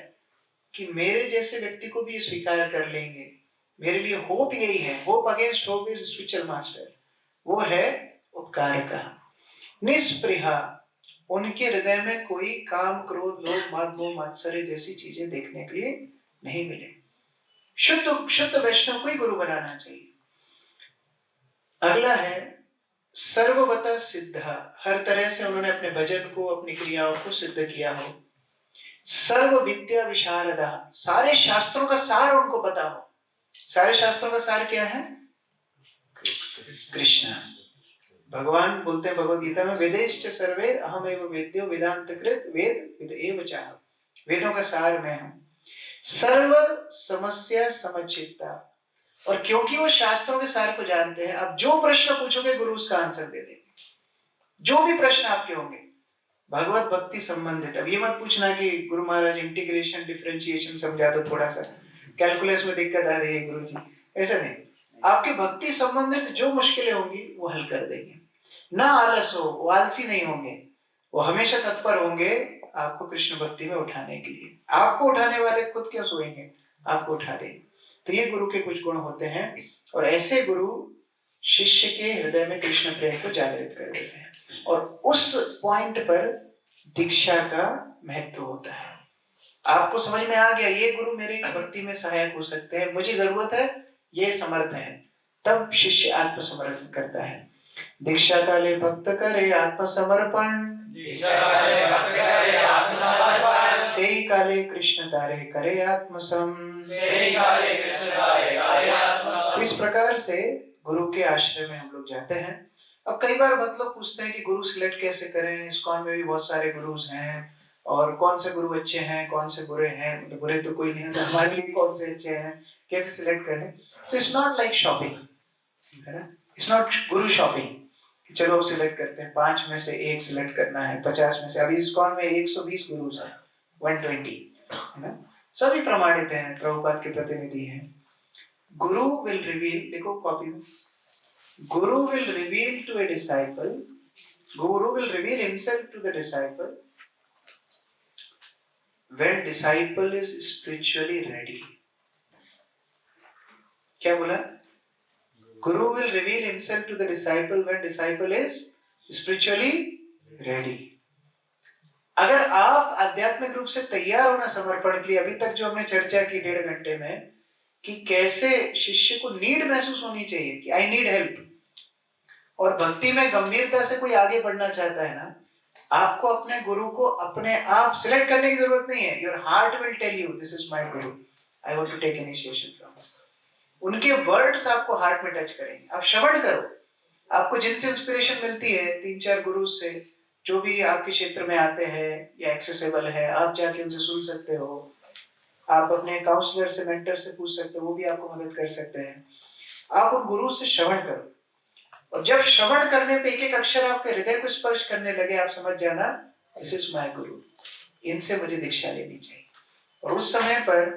कि मेरे जैसे व्यक्ति को भी ये स्वीकार कर लेंगे, मेरे लिए होप यही है, hope against hope is spiritual master, वो है उपकार का। निस्पृहा, उनके हृदय में कोई काम क्रोध लोभ मद मोह मत्सर्य जैसी चीजें देखने के लिए नहीं मिले। शुद्ध वैष्णव को ही गुरु बनाना चाहिए। अगला है सर्ववतः सिद्ध, हर तरह से उन्होंने अपने भजन को अपनी क्रियाओं को सिद्ध किया हो। सर्व विद्या विशारदा, सारे शास्त्रों का सार उनको पता हो। सारे शास्त्रों का सार क्या है? कृष्ण। भगवान बोलते हैं भगवद गीता में, वेदेश्च सर्वे अहमेव वेद्यो वेदांत कृत वेद विद एव चाह। वेदों का सार मैं हूं। सर्व समस्या समचित्ता, और क्योंकि वो शास्त्रों के सार को जानते हैं, अब जो प्रश्न पूछोगे गुरु उसका आंसर दे देंगे। जो भी प्रश्न आपके होंगे भगवत भक्ति संबंधित, अब ये मत पूछना कि गुरु महाराज इंटीग्रेशन डिफरेंशिएशन समझा दो, थोड़ा सा कैलकुलस में दिक्कत आ रही है गुरु जी, ऐसा नहीं। आपके भक्ति संबंधित जो मुश्किलें होंगी वो हल कर देंगे। ना आलस हो, वो आलसी नहीं होंगे, वो हमेशा तत्पर होंगे आपको कृष्ण भक्ति में उठाने के लिए। आपको उठाने वाले खुद क्यों सोएंगे, आपको उठा दे। तो ये गुरु के कुछ गुण होते हैं, और ऐसे गुरु शिष्य के हृदय में कृष्ण प्रेम को जागृत कर देते हैं, और उस पॉइंट पर दीक्षा का महत्व होता है। आपको समझ में आ गया, ये गुरु मेरे भक्ति में सहायक हो सकते हैं, मुझे जरूरत है, ये समर्थ है, तब शिष्य आत्मसमर्पण करता है। दीक्षा काले भक्त करे आत्मसमर्पण, सेई काले कृष्ण तारे करे आत्मसम। इस प्रकार से गुरु के आश्रय में हम लोग जाते हैं। अब कई बार बहुत लोग पूछते हैं कि गुरु सिलेक्ट कैसे करें, इस्कॉन में भी बहुत सारे गुरुज हैं, और कौन से गुरु अच्छे हैं कौन से बुरे हैं, तो बुरे तो कोई नहीं है, तो हमारे लिए कौन से अच्छे हैं, कैसे सिलेक्ट करें। So it's not like shopping, है ना, इट्स नॉट गुरु शॉपिंग। चलो सिलेक्ट करते हैं, 5 में से 1 सिलेक्ट करना है, 50 में से। अभी इस्कॉन में 120 गुरुज हैं, 120, है ना, सभी प्रमाणित हैं, प्रभुपाद के प्रतिनिधि हैं। गुरु विल रिवील, देखो कॉपी में, Guru will reveal to a disciple, Guru will reveal himself to the disciple when disciple is spiritually ready. क्या बोला? Guru will reveal himself to the disciple when disciple is spiritually ready. अगर आप आध्यात्मिक रूप से तैयार होना समर्पण के लिए, अभी तक जो हमने चर्चा की 1.5 घंटे में, कि कैसे शिष्य को नीड महसूस होनी चाहिए कि आई नीड हेल्प, और भक्ति में गंभीरता से कोई आगे बढ़ना चाहता है ना, आपको अपने गुरु को अपने आप सिलेक्ट करने की जरूरत नहीं है। Your heart will tell you this is my guru, I want to take initiation from. उनके वर्ड्स आपको हार्ट में टच करेंगे। आप श्रवण करो, आपको जिनसे इंस्पिरेशन मिलती है 3-4 गुरु से, जो भी आपके क्षेत्र में आते हैं या एक्सेसिबल है, आप जाके उनसे सुन सकते हो। आप अपने काउंसलर से, मेंटर से पूछ सकते हो, वो भी आपको मदद कर सकते हैं। आप उन गुरु से श्रवण करो, और जब श्रवण करने पे एक-एक अक्षर आपके हृदय को स्पर्श करने लगे, आप समझ जाना दिस इज माय गुरु, इनसे मुझे दीक्षा लेनी चाहिए। और उस समय पर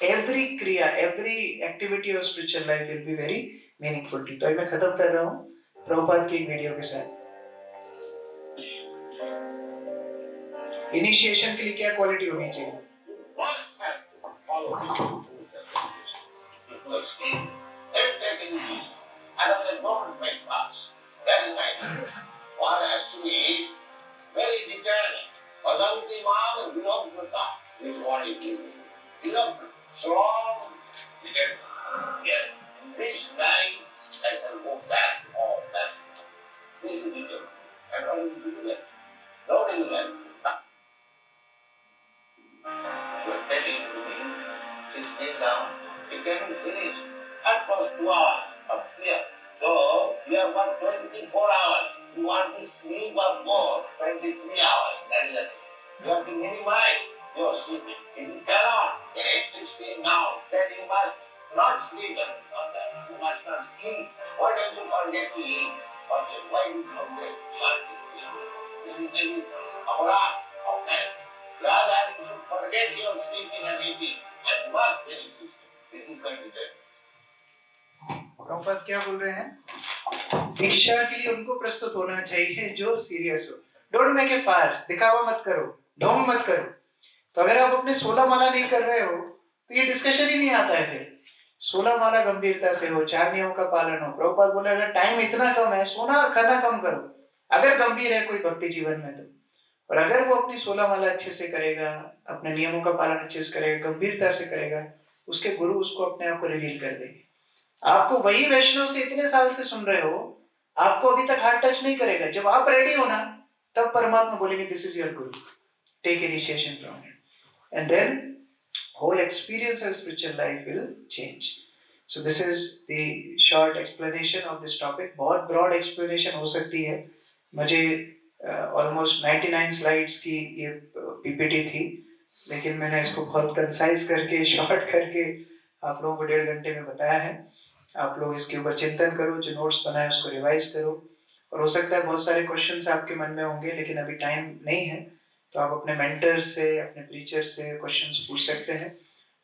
एवरी क्रिया, every activity of spiritual life will be very meaningful. तो मैं खत्म कर रहा हूँ प्रभुपाद की एक वीडियो के साथ। इनिशिएशन के लिए क्या क्वालिटी होनी चाहिए? प्रभुपाद क्या बोल रहे हैं? दीक्षा के लिए उनको प्रस्तुत होना चाहिए जो सीरियस हो। डोंट मेक ए फार्स, दिखावा मत करो, ढोंग मत करो। तो अगर आप अपने 16 माला नहीं कर रहे हो तो ये डिस्कशन ही नहीं आता है। फिर 16 माला गंभीरता से हो, 4 नियमों का पालन हो। प्रभुपाद बोले अगर टाइम इतना कम है, सोना और खाना कम करो, अगर गंभीर है कोई भक्ति जीवन में तो। और अगर वो अपनी 16 माला अच्छे से करेगा, अपने नियमों का पालन अच्छे से करेगा, गंभीरता से करेगा, उसके गुरु उसको अपने आप को रिवील कर देंगे। आपको वही वैष्णव से इतने साल से सुन रहे हो, आपको अभी तक हार्ट टच नहीं करेगा। जब आप रेडी हो ना, तब परमात्मा बोलेंगे this is your guru, take initiation from him, and then whole experience of spiritual life will change. So this is the short explanation of this topic. बहुत broad explanation हो सकती है। मुझे almost 99 slides की ये PPT थी, लेकिन मैंने इसको बहुत कंसाइज करके, शॉर्ट करके आप लोगों को 1.5 घंटे में बताया है। आप लोग इसके ऊपर चिंतन करो, जो नोट्स बनाए उसको रिवाइज करो, और हो सकता है बहुत सारे क्वेश्चंस आपके मन में होंगे, लेकिन अभी टाइम नहीं है, तो आप अपने मेंटर से, अपने प्रीचर से क्वेश्चंस पूछ सकते हैं,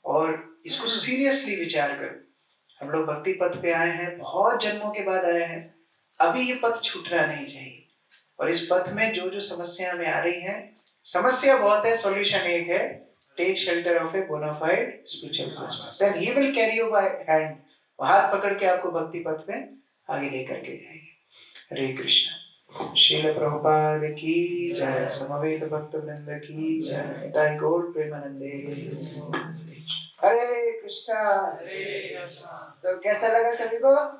और इसको सीरियसली विचार करो। हम लोग भक्ति पथ पे आए हैं, बहुत जन्मों के बाद आए हैं, अभी ये पथ छूटना नहीं चाहिए। और इस पथ में जो जो समस्या हमें आ रही है, समस्या बहुत है, सॉल्यूशन एक है, take shelter of a bona fide spiritual master. Then he will carry you by hand. हाथ पकड़ के आपको भक्ति पथ पे आगे लेकर के जाएंगे. हरे कृष्ण. श्रील प्रभुपाद की जय. समवेत भक्त वृंद की जय. निताई गौर प्रेमानंदे. हरे कृष्णा. तो कैसा लगा सभी को?